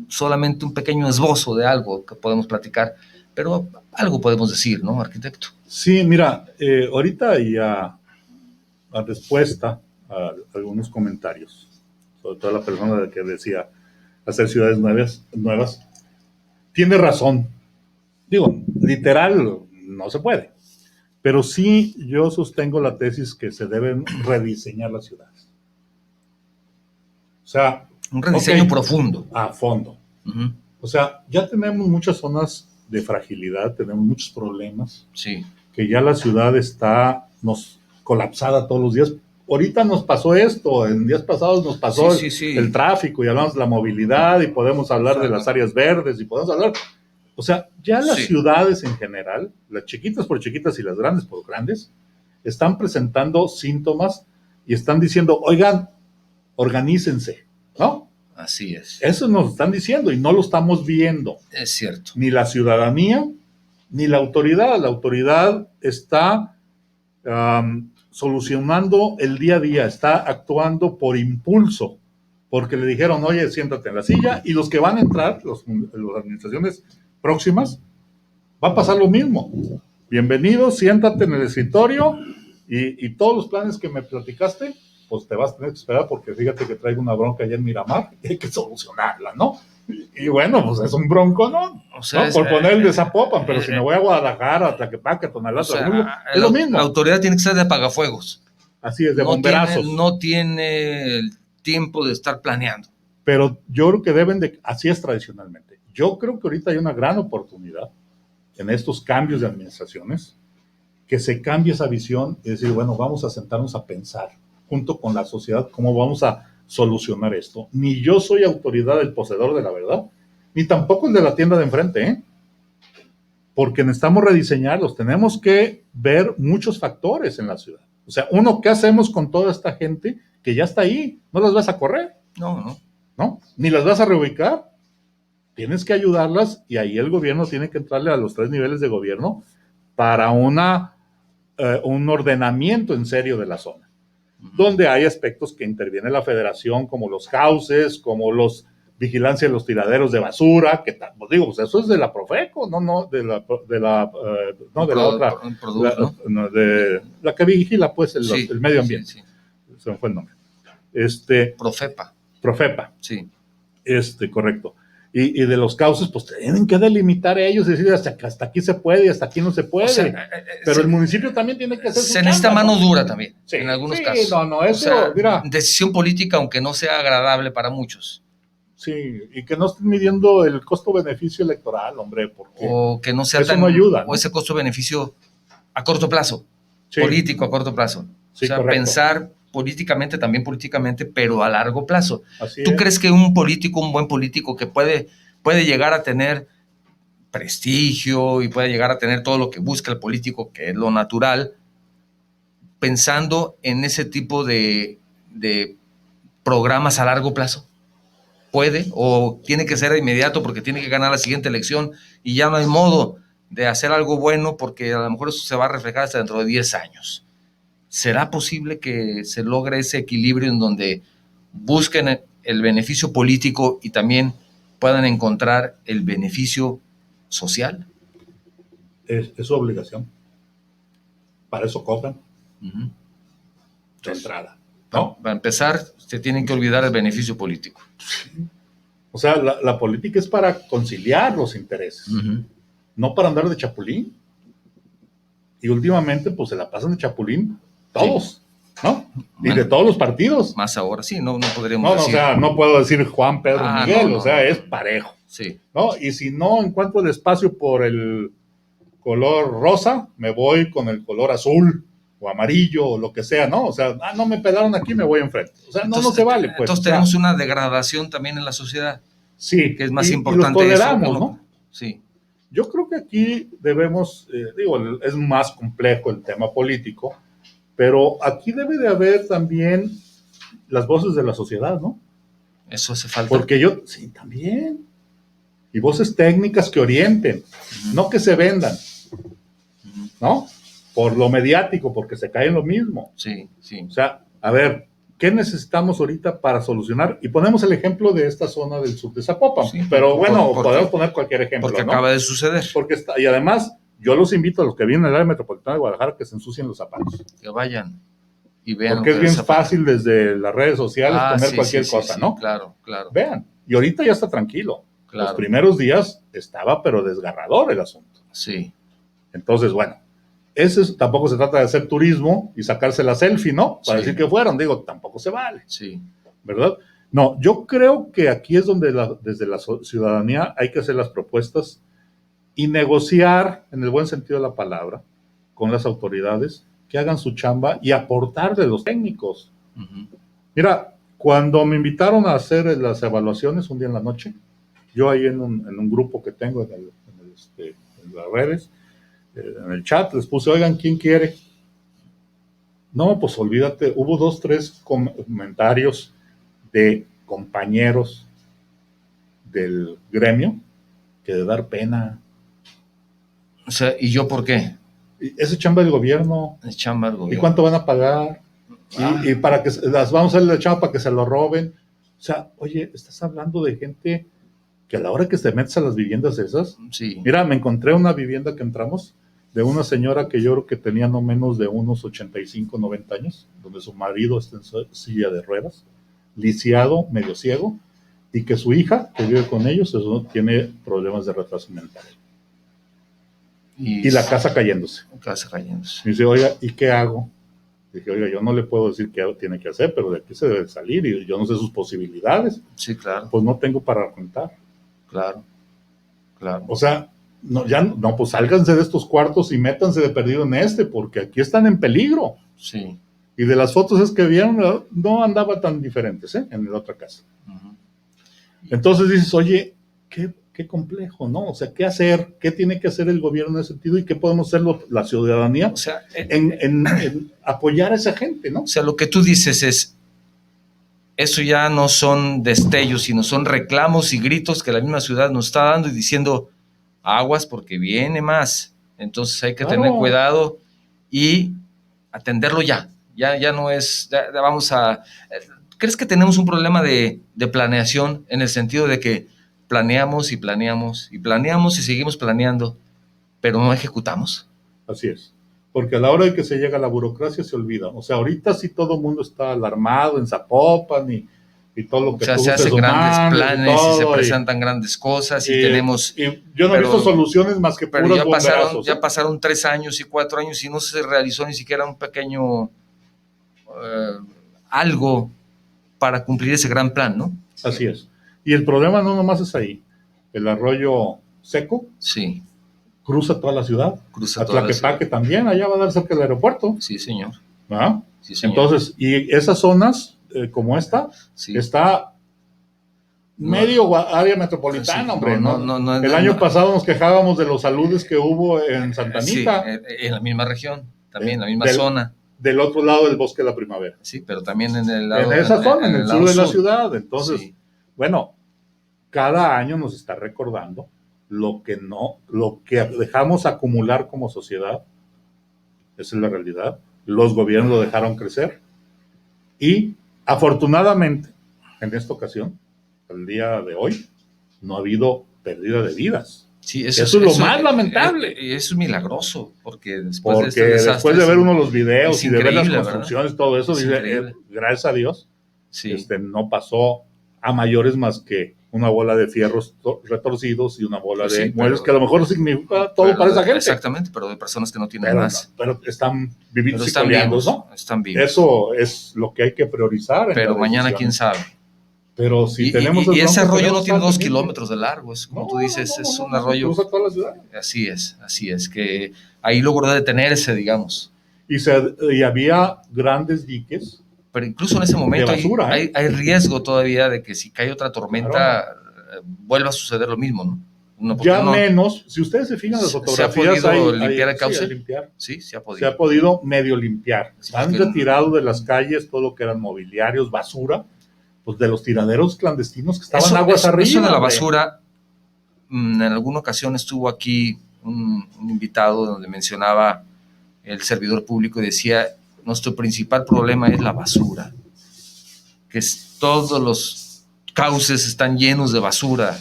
solamente un pequeño esbozo de algo que podemos platicar, pero algo podemos decir, ¿no, arquitecto? Sí, mira, ahorita ya a respuesta a algunos comentarios, sobre todo la persona que decía hacer ciudades nuevas, tiene razón. Digo, literal no se puede, pero sí yo sostengo la tesis que se deben rediseñar las ciudades. O sea, un rediseño profundo. A fondo. Uh-huh. O sea, ya tenemos muchas zonas de fragilidad, tenemos muchos problemas. Sí. Que ya la ciudad está colapsada todos los días. Ahorita nos pasó esto, en días pasados nos pasó el tráfico, y hablamos de la movilidad, y podemos hablar de las áreas verdes, y podemos hablar... O sea, ya las ciudades en general, las chiquitas por chiquitas y las grandes por grandes, están presentando síntomas y están diciendo: oigan, organícense, ¿no? Así es. Eso nos están diciendo y no lo estamos viendo. Es cierto. Ni la ciudadanía, ni la autoridad. La autoridad está solucionando el día a día, está actuando por impulso, porque le dijeron: oye, siéntate en la silla, y los que van a entrar, las administraciones próximas, va a pasar lo mismo. Bienvenido, siéntate en el escritorio, y todos los planes que me platicaste, pues te vas a tener que esperar, porque fíjate que traigo una bronca allá en Miramar y hay que solucionarla, ¿no? Y bueno, pues es un bronco, ¿no? O sea, ¿no? Por poner el de Zapopan, pero si me voy a Guadalajara, a Tlaquepaque, a Tonalá, es lo mismo. La autoridad tiene que ser de apagafuegos. Así es, de bomberazos. No tiene el tiempo de estar planeando. Pero yo creo que deben de, así es tradicionalmente. Yo creo que ahorita hay una gran oportunidad en estos cambios de administraciones, que se cambie esa visión y decir: bueno, vamos a sentarnos a pensar junto con la sociedad cómo vamos a solucionar esto. Ni yo soy autoridad del poseedor de la verdad, ni tampoco el de la tienda de enfrente, porque necesitamos rediseñarlos. Tenemos que ver muchos factores en la ciudad. O sea, ¿qué hacemos con toda esta gente que ya está ahí? ¿No las vas a correr? No, ni las vas a reubicar. Tienes que ayudarlas, y ahí el gobierno tiene que entrarle a los 3 niveles de gobierno para un ordenamiento en serio de la zona, donde hay aspectos que interviene la federación, como los cauces, como los vigilancia de los tiraderos de basura, que digo, pues eso es de la Profeco, de la otra, la que vigila pues el medio ambiente. Sí. Se me fue el nombre. Profepa. Sí. Correcto. Y de los cauces, pues tienen que delimitar ellos y decir hasta aquí se puede y hasta aquí no se puede. O sea, pero el municipio también tiene que hacer su chamba, necesita mano dura también, en algunos casos. Eso, mira. Decisión política, aunque no sea agradable para muchos. Sí, y que no estén midiendo el costo-beneficio electoral, hombre, porque o que no sea eso no ayuda, ¿no? O ese costo-beneficio a corto plazo, político a corto plazo. Sí, correcto. Pensar políticamente, pero a largo plazo. Así ¿Tú es. crees que un buen político que puede llegar a tener prestigio y pueda llegar a tener todo lo que busca el político, que es lo natural, pensando en ese tipo de programas a largo plazo? ¿Puede o tiene que ser inmediato porque tiene que ganar la siguiente elección y ya no hay modo de hacer algo bueno porque a lo mejor eso se va a reflejar hasta dentro de 10 años? ¿Será posible que se logre ese equilibrio en donde busquen el beneficio político y también puedan encontrar el beneficio social? Es su obligación. Para eso cobran. De entrada, ¿no? Para empezar, se tienen que olvidar el beneficio político. O sea, la política es para conciliar los intereses, no para andar de chapulín. Y últimamente, pues se la pasan de chapulín todos, ¿no? Y de todos los partidos. Más ahora, sí, no podríamos decir. O sea, no puedo decir Juan, Pedro, Miguel, es parejo. Sí. ¿No? Y si no encuentro el espacio por el color rosa, me voy con el color azul o amarillo o lo que sea, ¿no? O sea, no me pelaron aquí, me voy enfrente. O sea, entonces, no se vale, pues. Entonces tenemos una degradación también en la sociedad. Sí. Que es más importante y lo toleramos, eso, ¿no? Sí. Yo creo que aquí debemos, es más complejo el tema político, pero aquí debe de haber también las voces de la sociedad, ¿no? Eso hace falta. Porque sí, también. Y voces técnicas que orienten, no que se vendan, ¿no? Por lo mediático, porque se cae en lo mismo. Sí, sí. O sea, a ver, ¿qué necesitamos ahorita para solucionar? Y ponemos el ejemplo de esta zona del sur de Zapopan, sí, pero bueno, podemos poner cualquier ejemplo, porque ¿no? acaba de suceder. Y además, yo los invito a los que vienen al área metropolitana de Guadalajara que se ensucien los zapatos. Que vayan y vean. Porque es bien fácil desde las redes sociales poner cualquier cosa, ¿no? Claro. Vean, y ahorita ya está tranquilo. Claro. Los primeros días estaba, pero desgarrador el asunto. Sí. Entonces, bueno, tampoco se trata de hacer turismo y sacarse la selfie, ¿no? Para decir que fueron, tampoco se vale. Sí. ¿Verdad? No, yo creo que aquí es donde desde la ciudadanía hay que hacer las propuestas y negociar, en el buen sentido de la palabra, con las autoridades que hagan su chamba y aportarle los técnicos. Mira, cuando me invitaron a hacer las evaluaciones un día en la noche, yo ahí en un grupo que tengo en las redes, en el chat, les puse, oigan, ¿quién quiere? No, pues olvídate, hubo 2, 3 comentarios de compañeros del gremio que de dar pena. O sea, ¿y yo por qué? Es chamba del gobierno. Es chamba del gobierno. ¿Y cuánto van a pagar? Y para que las vamos a hacer la chamba para que se lo roben. O sea, oye, estás hablando de gente que a la hora que te metes a las viviendas esas, sí. Mira, me encontré una vivienda que entramos de una señora que yo creo que tenía no menos de unos 85, 90 años, donde su marido está en silla de ruedas, lisiado, medio ciego, y que su hija, que vive con ellos, tiene problemas de retraso mental. Y la casa cayéndose. Y dice, oiga, ¿y qué hago? Dije, oiga, yo no le puedo decir qué tiene que hacer, pero de aquí se debe salir, y yo no sé sus posibilidades. Sí, claro. Pues no tengo para rentar. Claro. O sea, pues sálganse de estos cuartos y métanse de perdido en porque aquí están en peligro. Sí. Y de las fotos que vieron, no andaba tan diferentes, en la otra casa. Entonces dices, oye, qué complejo, ¿no? O sea, ¿qué hacer? ¿Qué tiene que hacer el gobierno en ese sentido? ¿Y qué podemos hacer la ciudadanía? O sea, en apoyar a esa gente, ¿no? O sea, lo que tú dices es, eso ya no son destellos, sino son reclamos y gritos que la misma ciudad nos está dando y diciendo, aguas porque viene más. Entonces hay que tener cuidado y atenderlo ya. Ya no es, ya vamos a... ¿Crees que tenemos un problema de planeación en el sentido de que planeamos y planeamos y planeamos y seguimos planeando, pero no ejecutamos? Así es. Porque a la hora de que se llega a la burocracia se olvida. O sea, ahorita sí todo el mundo está alarmado en Zapopan y todo lo que se hacen grandes planes y se presentan grandes cosas y tenemos... Y yo no he visto soluciones más que puros bomberazos. Ya pasaron 3 años y 4 años y no se realizó ni siquiera un pequeño algo para cumplir ese gran plan, ¿no? Así es. Y el problema no nomás es ahí. El arroyo seco. Sí. Cruza toda la ciudad. A Tlaquepaque también, allá va a dar cerca del aeropuerto. Sí, señor. ¿Ah? Sí, señor. Entonces, y esas zonas como esta, está medio área metropolitana, sí, hombre. El año pasado nos quejábamos de los aludes que hubo en Santa Anita. Sí, en la misma región, también en la misma zona. Del otro lado del Bosque de la Primavera. Sí, pero también en el lado... En esa zona, en el sur de la ciudad. Entonces, sí. Bueno, cada año nos está recordando lo que dejamos acumular como sociedad. Esa es la realidad. Los gobiernos lo dejaron crecer. Y afortunadamente, en esta ocasión, el día de hoy, no ha habido pérdida de vidas. Sí, eso es lo más lamentable. Eso es milagroso, porque después de ver uno de los videos y de ver las construcciones, ¿verdad? Todo eso, dice, gracias a Dios, sí. No pasó a mayores más que una bola de fierros retorcidos y una bola de muebles, que a lo mejor significa todo para esa gente. Exactamente, pero de personas que no tienen más. Pero están vivitos y coleando, ¿no? Están vivos. Eso es lo que hay que priorizar. Pero mañana, quién sabe. Pero si tenemos y ese arroyo no tiene 2 kilómetros de largo, es como tú dices, es un arroyo. Cruza toda la ciudad. Así es, que ahí logró detenerse, digamos. Y había grandes diques. Pero incluso en ese momento hay riesgo todavía de que si cae otra tormenta vuelva a suceder lo mismo, ¿no? Menos, si ustedes se fijan en las fotografías, ¿se ha podido limpiar el cauce? Sí, se ha podido. Se ha podido medio limpiar. Sí, han retirado de las calles todo lo que eran mobiliarios, basura, pues de los tiraderos clandestinos que estaban aguas arriba. Eso de la basura, en alguna ocasión estuvo aquí un invitado donde mencionaba el servidor público y decía, nuestro principal problema es la basura, que todos los cauces están llenos de basura,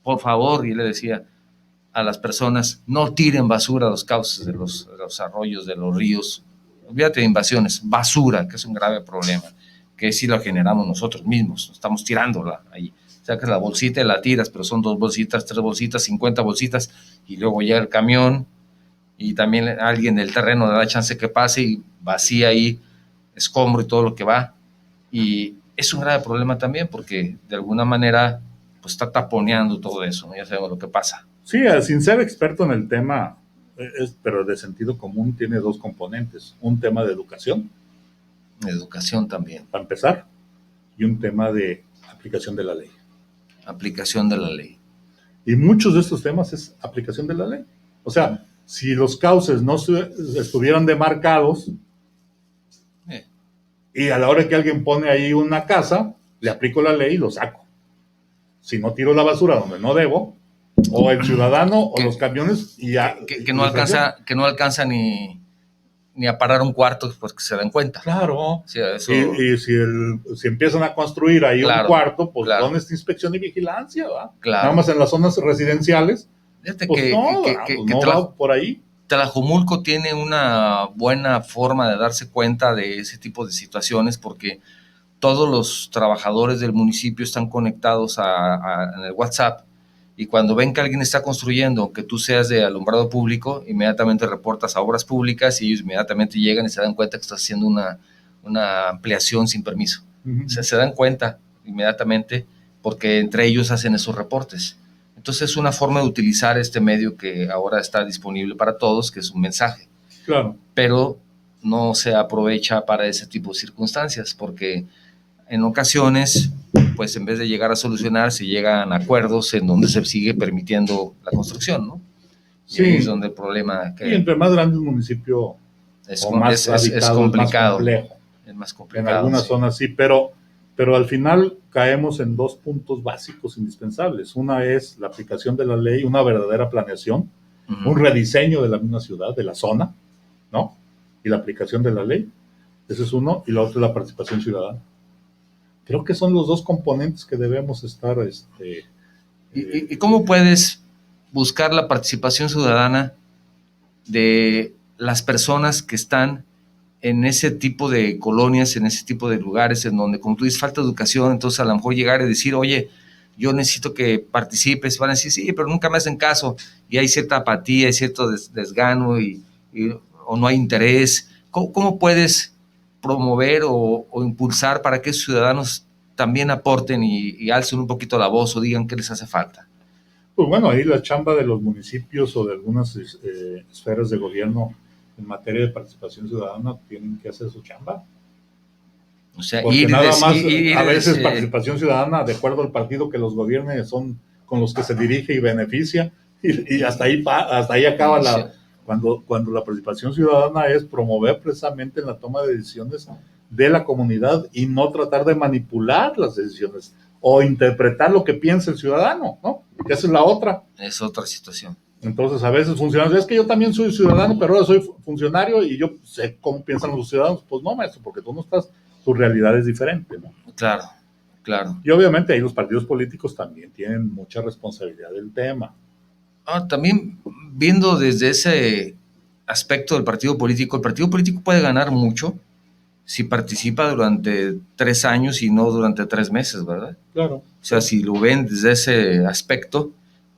por favor, y le decía a las personas, no tiren basura a los cauces de los arroyos, de los ríos, olvídate de invasiones, basura, que es un grave problema, que si lo generamos nosotros mismos, estamos tirándola ahí, sacas la bolsita y la tiras, pero son 2 bolsitas, 3 bolsitas, 50 bolsitas, y luego llega el camión, y también alguien del terreno le da chance que pase y vacía ahí escombro y todo lo que va, y es un grave problema también porque de alguna manera pues está taponeando todo eso, ¿no? Ya sabemos lo que pasa. Sí, sin ser experto en el tema, pero de sentido común tiene 2 componentes, un tema de educación. Educación también. Para empezar, y un tema de aplicación de la ley. Aplicación de la ley. Y muchos de estos temas es aplicación de la ley. O sea, si los cauces no estuvieran demarcados, y a la hora que alguien pone ahí una casa, le aplico la ley y lo saco. Si no tiro la basura donde no debo, o el ciudadano o los camiones, y ya. Que no alcanza ni a parar un cuarto porque se dan cuenta. Claro. O sea, eso... Y si empiezan a construir ahí un cuarto, pues ¿dónde está inspección y vigilancia? ¿Va? Claro. Nada más en las zonas residenciales. Fíjate pues no va por ahí. Tlajomulco tiene una buena forma de darse cuenta de ese tipo de situaciones porque todos los trabajadores del municipio están conectados en el WhatsApp y cuando ven que alguien está construyendo, aunque tú seas de alumbrado público, inmediatamente reportas a obras públicas y ellos inmediatamente llegan y se dan cuenta que estás haciendo una ampliación sin permiso. O sea, se dan cuenta inmediatamente porque entre ellos hacen esos reportes. Entonces es una forma de utilizar este medio que ahora está disponible para todos, que es un mensaje. Claro. Pero no se aprovecha para ese tipo de circunstancias, porque en ocasiones, pues en vez de llegar a solucionar, se llegan a acuerdos en donde se sigue permitiendo la construcción, ¿no? Sí. Y es donde el problema... Y entre más grande el municipio, es complicado. Es más complicado. En algunas zonas sí, pero al final caemos en 2 puntos básicos indispensables. Una es la aplicación de la ley, una verdadera planeación, un rediseño de la misma ciudad, de la zona, ¿no? Y la aplicación de la ley. Ese es uno. Y la otra es la participación ciudadana. Creo que son los 2 componentes que debemos estar... ¿Y cómo puedes buscar la participación ciudadana de las personas que están en ese tipo de colonias, en ese tipo de lugares en donde, como tú dices, falta educación? Entonces a lo mejor llegar y decir, oye, yo necesito que participes, van a decir, sí, pero nunca me hacen caso, y hay cierta apatía, hay cierto desgano, o no hay interés. ¿Cómo puedes promover o impulsar para que esos ciudadanos también aporten y alcen un poquito la voz o digan qué les hace falta? Pues bueno, ahí la chamba de los municipios o de algunas esferas de gobierno en materia de participación ciudadana tienen que hacer su chamba. O sea, porque nada más a veces participación ciudadana, de acuerdo al partido que los gobierne, son con los que se dirige y beneficia, y hasta ahí acaba cuando la participación ciudadana es promover precisamente la toma de decisiones de la comunidad y no tratar de manipular las decisiones o interpretar lo que piensa el ciudadano, ¿no? Esa es la otra. Es otra situación. Entonces, a veces funcionarios, es que yo también soy ciudadano, pero ahora soy funcionario y yo sé cómo piensan los ciudadanos. Pues no, maestro, porque tú no estás, tu realidad es diferente, ¿no? Claro, claro. Y obviamente ahí los partidos políticos también tienen mucha responsabilidad del tema. También viendo desde ese aspecto del partido político, el partido político puede ganar mucho si participa durante 3 años y no durante 3 meses, ¿verdad? Claro. O sea, si lo ven desde ese aspecto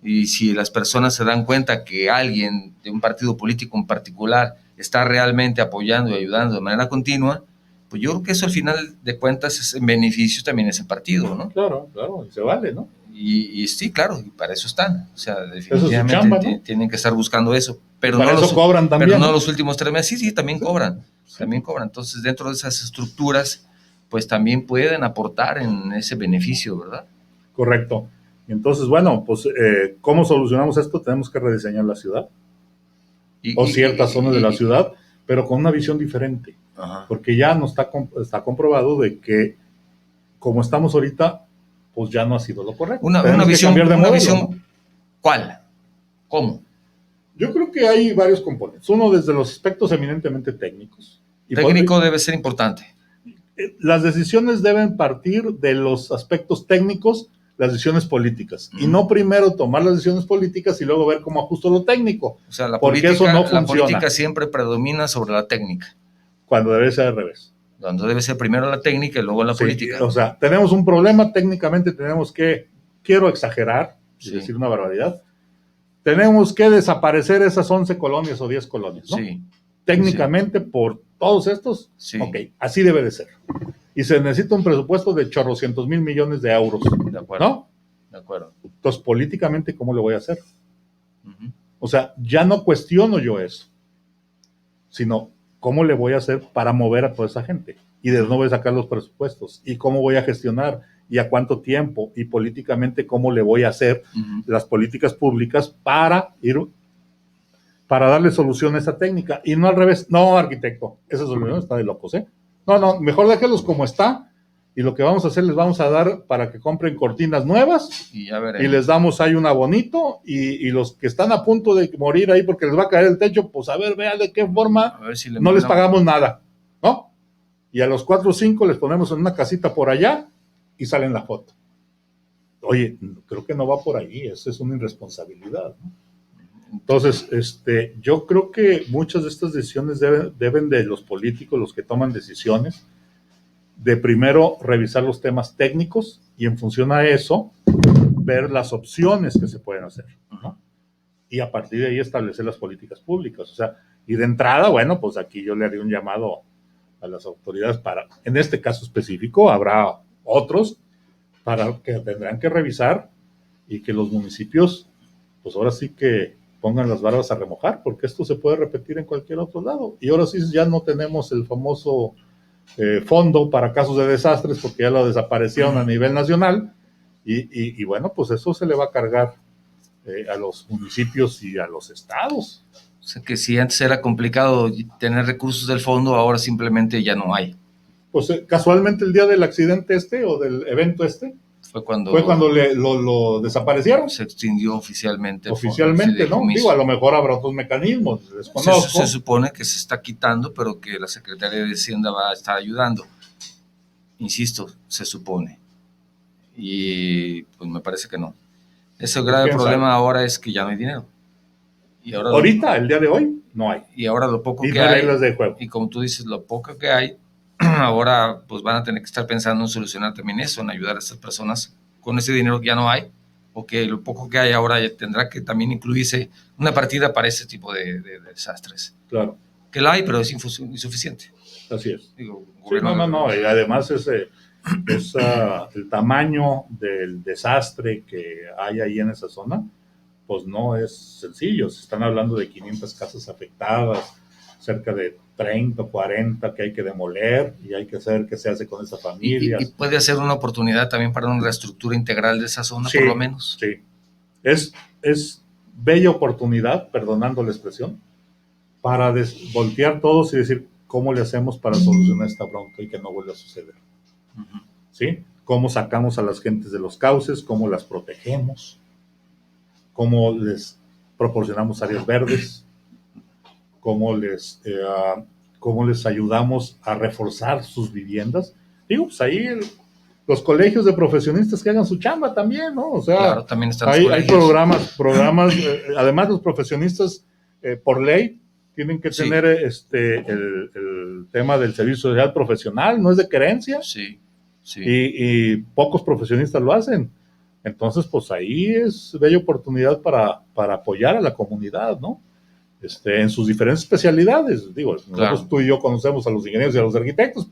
y si las personas se dan cuenta que alguien de un partido político en particular está realmente apoyando y ayudando de manera continua, pues yo creo que eso al final de cuentas es en beneficio también de ese partido, ¿no? Claro, claro, y se vale, ¿no? Y sí, claro, y para eso están. O sea, Eso definitivamente es su chamba, ¿no? Tienen que estar buscando eso. Pero para no eso cobran también. Pero no los últimos 3 meses. Sí, también cobran. Sí. También cobran. Entonces, dentro de esas estructuras, pues también pueden aportar en ese beneficio, ¿verdad? Correcto. Entonces, bueno, pues, ¿cómo solucionamos esto? Tenemos que rediseñar la ciudad o ciertas zonas de la ciudad, pero con una visión diferente. Ajá. Porque ya no está comprobado de que, como estamos ahorita, pues ya no ha sido lo correcto. Una visión, ¿no? ¿Cuál? ¿Cómo? Yo creo que hay varios componentes. Uno, desde los aspectos eminentemente técnicos. Técnico debe ser importante. Las decisiones deben partir de los aspectos técnicos, las decisiones políticas. Y no primero tomar las decisiones políticas y luego ver cómo ajusto lo técnico. O sea, la porque eso no funciona. La política siempre predomina sobre la técnica. Cuando debe ser al revés. Cuando debe ser primero la técnica y luego la política. O sea, tenemos un problema, técnicamente tenemos que, quiero exagerar, decir una barbaridad, tenemos que desaparecer esas 11 colonias o 10 colonias, ¿no? Sí. Técnicamente, por todos estos, ok, así debe de ser. Y se necesita un presupuesto de chorrocientos mil millones de euros. De acuerdo. ¿No? De acuerdo. Entonces, políticamente, ¿cómo lo voy a hacer? O sea, ya no cuestiono yo eso, sino ¿cómo le voy a hacer para mover a toda esa gente? Y de dónde voy a sacar los presupuestos, y cómo voy a gestionar, y a cuánto tiempo, y políticamente cómo le voy a hacer las políticas públicas para darle solución a esa técnica, y no al revés. No, arquitecto, esa solución está de locos, ¿eh? No, mejor déjenlos como está, y lo que vamos a hacer, les vamos a dar para que compren cortinas nuevas, y les damos ahí un abonito, y los que están a punto de morir ahí porque les va a caer el techo, pues a ver, vea de qué forma, no les pagamos nada, ¿no? Y a los 4 o 5 les ponemos en una casita por allá, y salen la foto. Oye, creo que no va por ahí, esa es una irresponsabilidad, ¿no? Entonces, yo creo que muchas de estas decisiones deben de los políticos, los que toman decisiones, de primero revisar los temas técnicos y en función a eso, ver las opciones que se pueden hacer, ¿no? Y a partir de ahí establecer las políticas públicas. O sea, y de entrada, bueno, pues aquí yo le haría un llamado a las autoridades en este caso específico, habrá otros para que tendrán que revisar y que los municipios, pues ahora sí que pongan las barbas a remojar, porque esto se puede repetir en cualquier otro lado. Y ahora sí ya no tenemos el famoso fondo para casos de desastres, porque ya lo desaparecieron a nivel nacional, y bueno, pues eso se le va a cargar a los municipios y a los estados. O sea que si antes era complicado tener recursos del fondo, ahora simplemente ya no hay. Pues casualmente el día del accidente o del evento fue cuando lo desaparecieron. Se extinguió oficialmente. Oficialmente, ¿no? Digo, a lo mejor habrá otros mecanismos, desconozco. Se supone que se está quitando, pero que la Secretaría de Hacienda va a estar ayudando. Insisto, se supone. Y pues me parece que no. Ese grave problema ahora es que ya no hay dinero. Y ahora el día de hoy, no hay. Y ahora lo poco que hay, y como tú dices, lo poco que hay, ahora pues van a tener que estar pensando en solucionar también eso, en ayudar a estas personas con ese dinero que ya no hay, o que lo poco que hay ahora ya tendrá que también incluirse una partida para ese tipo de desastres. Claro. Que la hay, pero es insuficiente. Así es. Digo, no, y además el tamaño del desastre que hay ahí en esa zona, pues no es sencillo. Se están hablando de 500 casas afectadas, cerca de 30 o 40 que hay que demoler y hay que saber qué se hace con esas familias. Y puede ser una oportunidad también para una reestructura integral de esa zona, Sí, por lo menos. Sí, es bella oportunidad, perdonando la expresión, para voltear todos y decir cómo le hacemos para solucionar esta bronca y que no vuelva a suceder. Uh-huh. ¿Sí? Cómo sacamos a las gentes de los cauces, cómo las protegemos, cómo les proporcionamos áreas verdes, cómo les ayudamos a reforzar sus viviendas. Digo, pues ahí los colegios de profesionistas que hagan su chamba también, ¿no? O sea, claro, también están hay programas además los profesionistas por ley tienen que tener el tema del servicio social profesional, no es de querencia. Sí. Y pocos profesionistas lo hacen. Entonces, pues ahí es bella oportunidad para apoyar a la comunidad, ¿no? En sus diferentes especialidades. Digo, nosotros tú y yo conocemos a los ingenieros y a los arquitectos,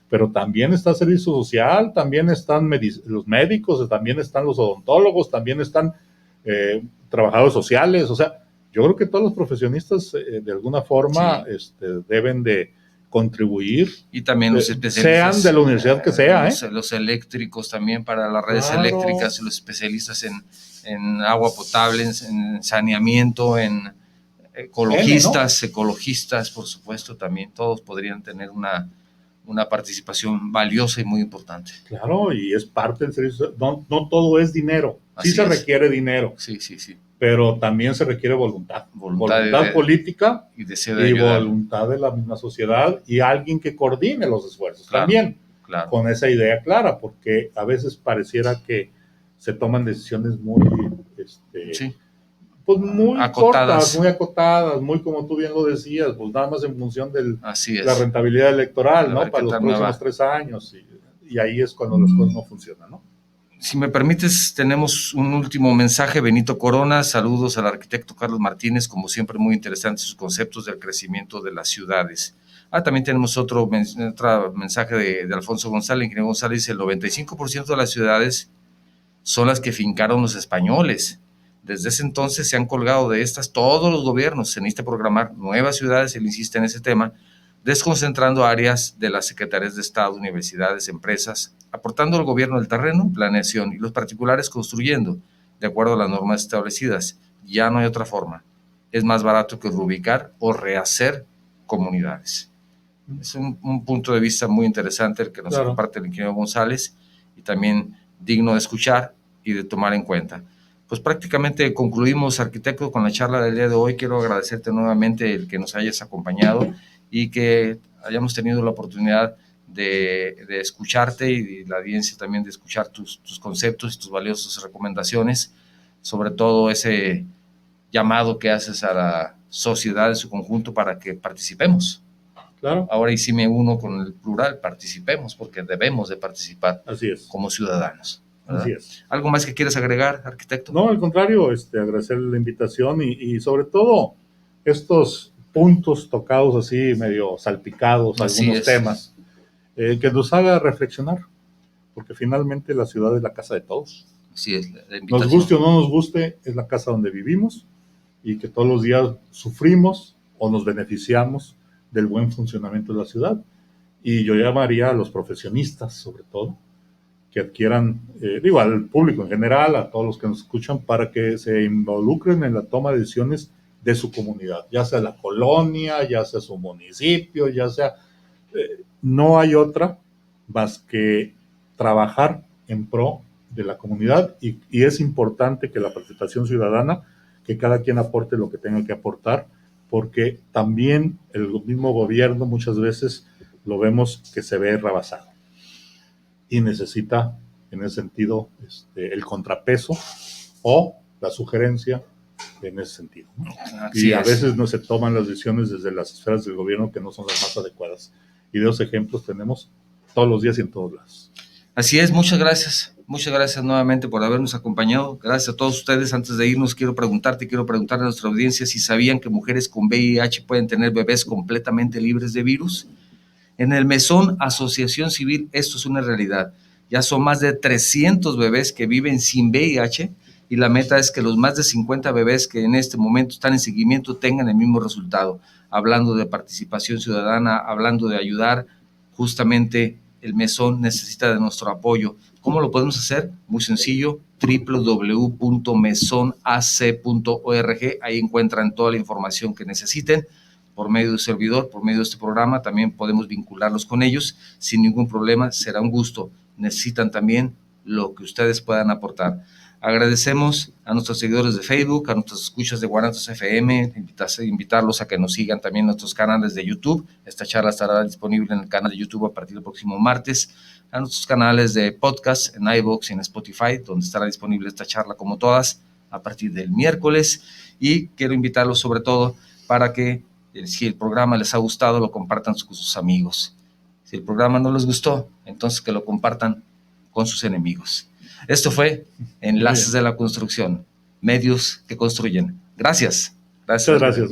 pero también está el servicio social, también están los médicos, también están los odontólogos, también están trabajadores sociales. O sea, yo creo que todos los profesionistas de alguna forma deben de contribuir. Y también los especialistas. Sean de la universidad que sea. Los eléctricos también para las redes eléctricas, los especialistas en agua potable, en saneamiento, en ecologistas, por supuesto, también todos podrían tener una participación valiosa y muy importante. Claro, y es parte del servicio. No todo es dinero. Sí se requiere dinero. Sí. Pero también se requiere voluntad política y voluntad de la misma sociedad y alguien que coordine los esfuerzos también, con esa idea clara, porque a veces pareciera que se toman decisiones muy muy acotadas. Muy acotadas, muy como tú bien lo decías, pues nada más en función de la rentabilidad electoral, ¿no? Para los próximos 3 años, y ahí es cuando las cosas no funcionan, ¿no? Si me permites, tenemos un último mensaje. Benito Corona, saludos al arquitecto Carlos Martínez, como siempre muy interesantes sus conceptos del crecimiento de las ciudades. También tenemos otro mensaje de Alfonso González, ingeniero González, dice: el 95% de las ciudades son las que fincaron los españoles. Desde ese entonces se han colgado de estas todos los gobiernos. Se necesita programar nuevas ciudades, él insiste en ese tema, desconcentrando áreas de las secretarías de Estado, universidades, empresas, aportando al gobierno el terreno, planeación, y los particulares construyendo de acuerdo a las normas establecidas. Ya no hay otra forma. Es más barato que reubicar o rehacer comunidades. Es un punto de vista muy interesante el que nos comparte el ingeniero González, y también digno de escuchar y de tomar en cuenta. Pues prácticamente concluimos, arquitecto, con la charla del día de hoy. Quiero agradecerte nuevamente el que nos hayas acompañado y que hayamos tenido la oportunidad de escucharte, y la audiencia también de escuchar tus conceptos y tus valiosas recomendaciones, sobre todo ese llamado que haces a la sociedad en su conjunto para que participemos. Claro. Ahora y sí me uno con el plural, participemos, porque debemos de participar. Así es. Como ciudadanos. ¿Verdad? Así es. ¿Algo más que quieras agregar, arquitecto? No, al contrario, agradecer la invitación y sobre todo estos puntos tocados así medio salpicados, algunos temas, que nos haga reflexionar, porque finalmente la ciudad es la casa de todos. Así es, la invitación. Nos guste o no nos guste, es la casa donde vivimos y que todos los días sufrimos o nos beneficiamos del buen funcionamiento de la ciudad. Y yo llamaría a los profesionistas, sobre todo, que adquieran, al público en general, a todos los que nos escuchan, para que se involucren en la toma de decisiones de su comunidad, ya sea la colonia, ya sea su municipio, ya sea... no hay otra más que trabajar en pro de la comunidad, y es importante que la participación ciudadana, que cada quien aporte lo que tenga que aportar, porque también el mismo gobierno muchas veces lo vemos que se ve rebasado y necesita en ese sentido el contrapeso o la sugerencia en ese sentido, ¿no? Y a veces no se toman las decisiones desde las esferas del gobierno que no son las más adecuadas, y de los ejemplos tenemos todos los días y en todos lados. Así es, muchas gracias nuevamente por habernos acompañado. Gracias a todos ustedes. Antes de irnos, quiero preguntarle a nuestra audiencia si sabían que mujeres con VIH pueden tener bebés completamente libres de virus. En el Mesón Asociación Civil esto es una realidad. Ya son más de 300 bebés que viven sin VIH y la meta es que los más de 50 bebés que en este momento están en seguimiento tengan el mismo resultado. Hablando de participación ciudadana, hablando de ayudar, justamente el mesón necesita de nuestro apoyo. ¿Cómo lo podemos hacer? Muy sencillo, www.mesonac.org, ahí encuentran toda la información que necesiten. Por medio de servidor, por medio de este programa, también podemos vincularlos con ellos sin ningún problema, será un gusto. Necesitan también lo que ustedes puedan aportar. Agradecemos a nuestros seguidores de Facebook, a nuestros escuchas de Guanatos FM, invitarlos a que nos sigan también en nuestros canales de YouTube. Esta charla estará disponible en el canal de YouTube a partir del próximo martes, a nuestros canales de podcast en iVoox y en Spotify, donde estará disponible esta charla como todas a partir del miércoles. Y quiero invitarlos sobre todo para que, si el programa les ha gustado, lo compartan con sus amigos. Si el programa no les gustó, entonces que lo compartan con sus enemigos. Esto fue Enlaces de la Construcción, medios que construyen. Gracias. Muchas gracias.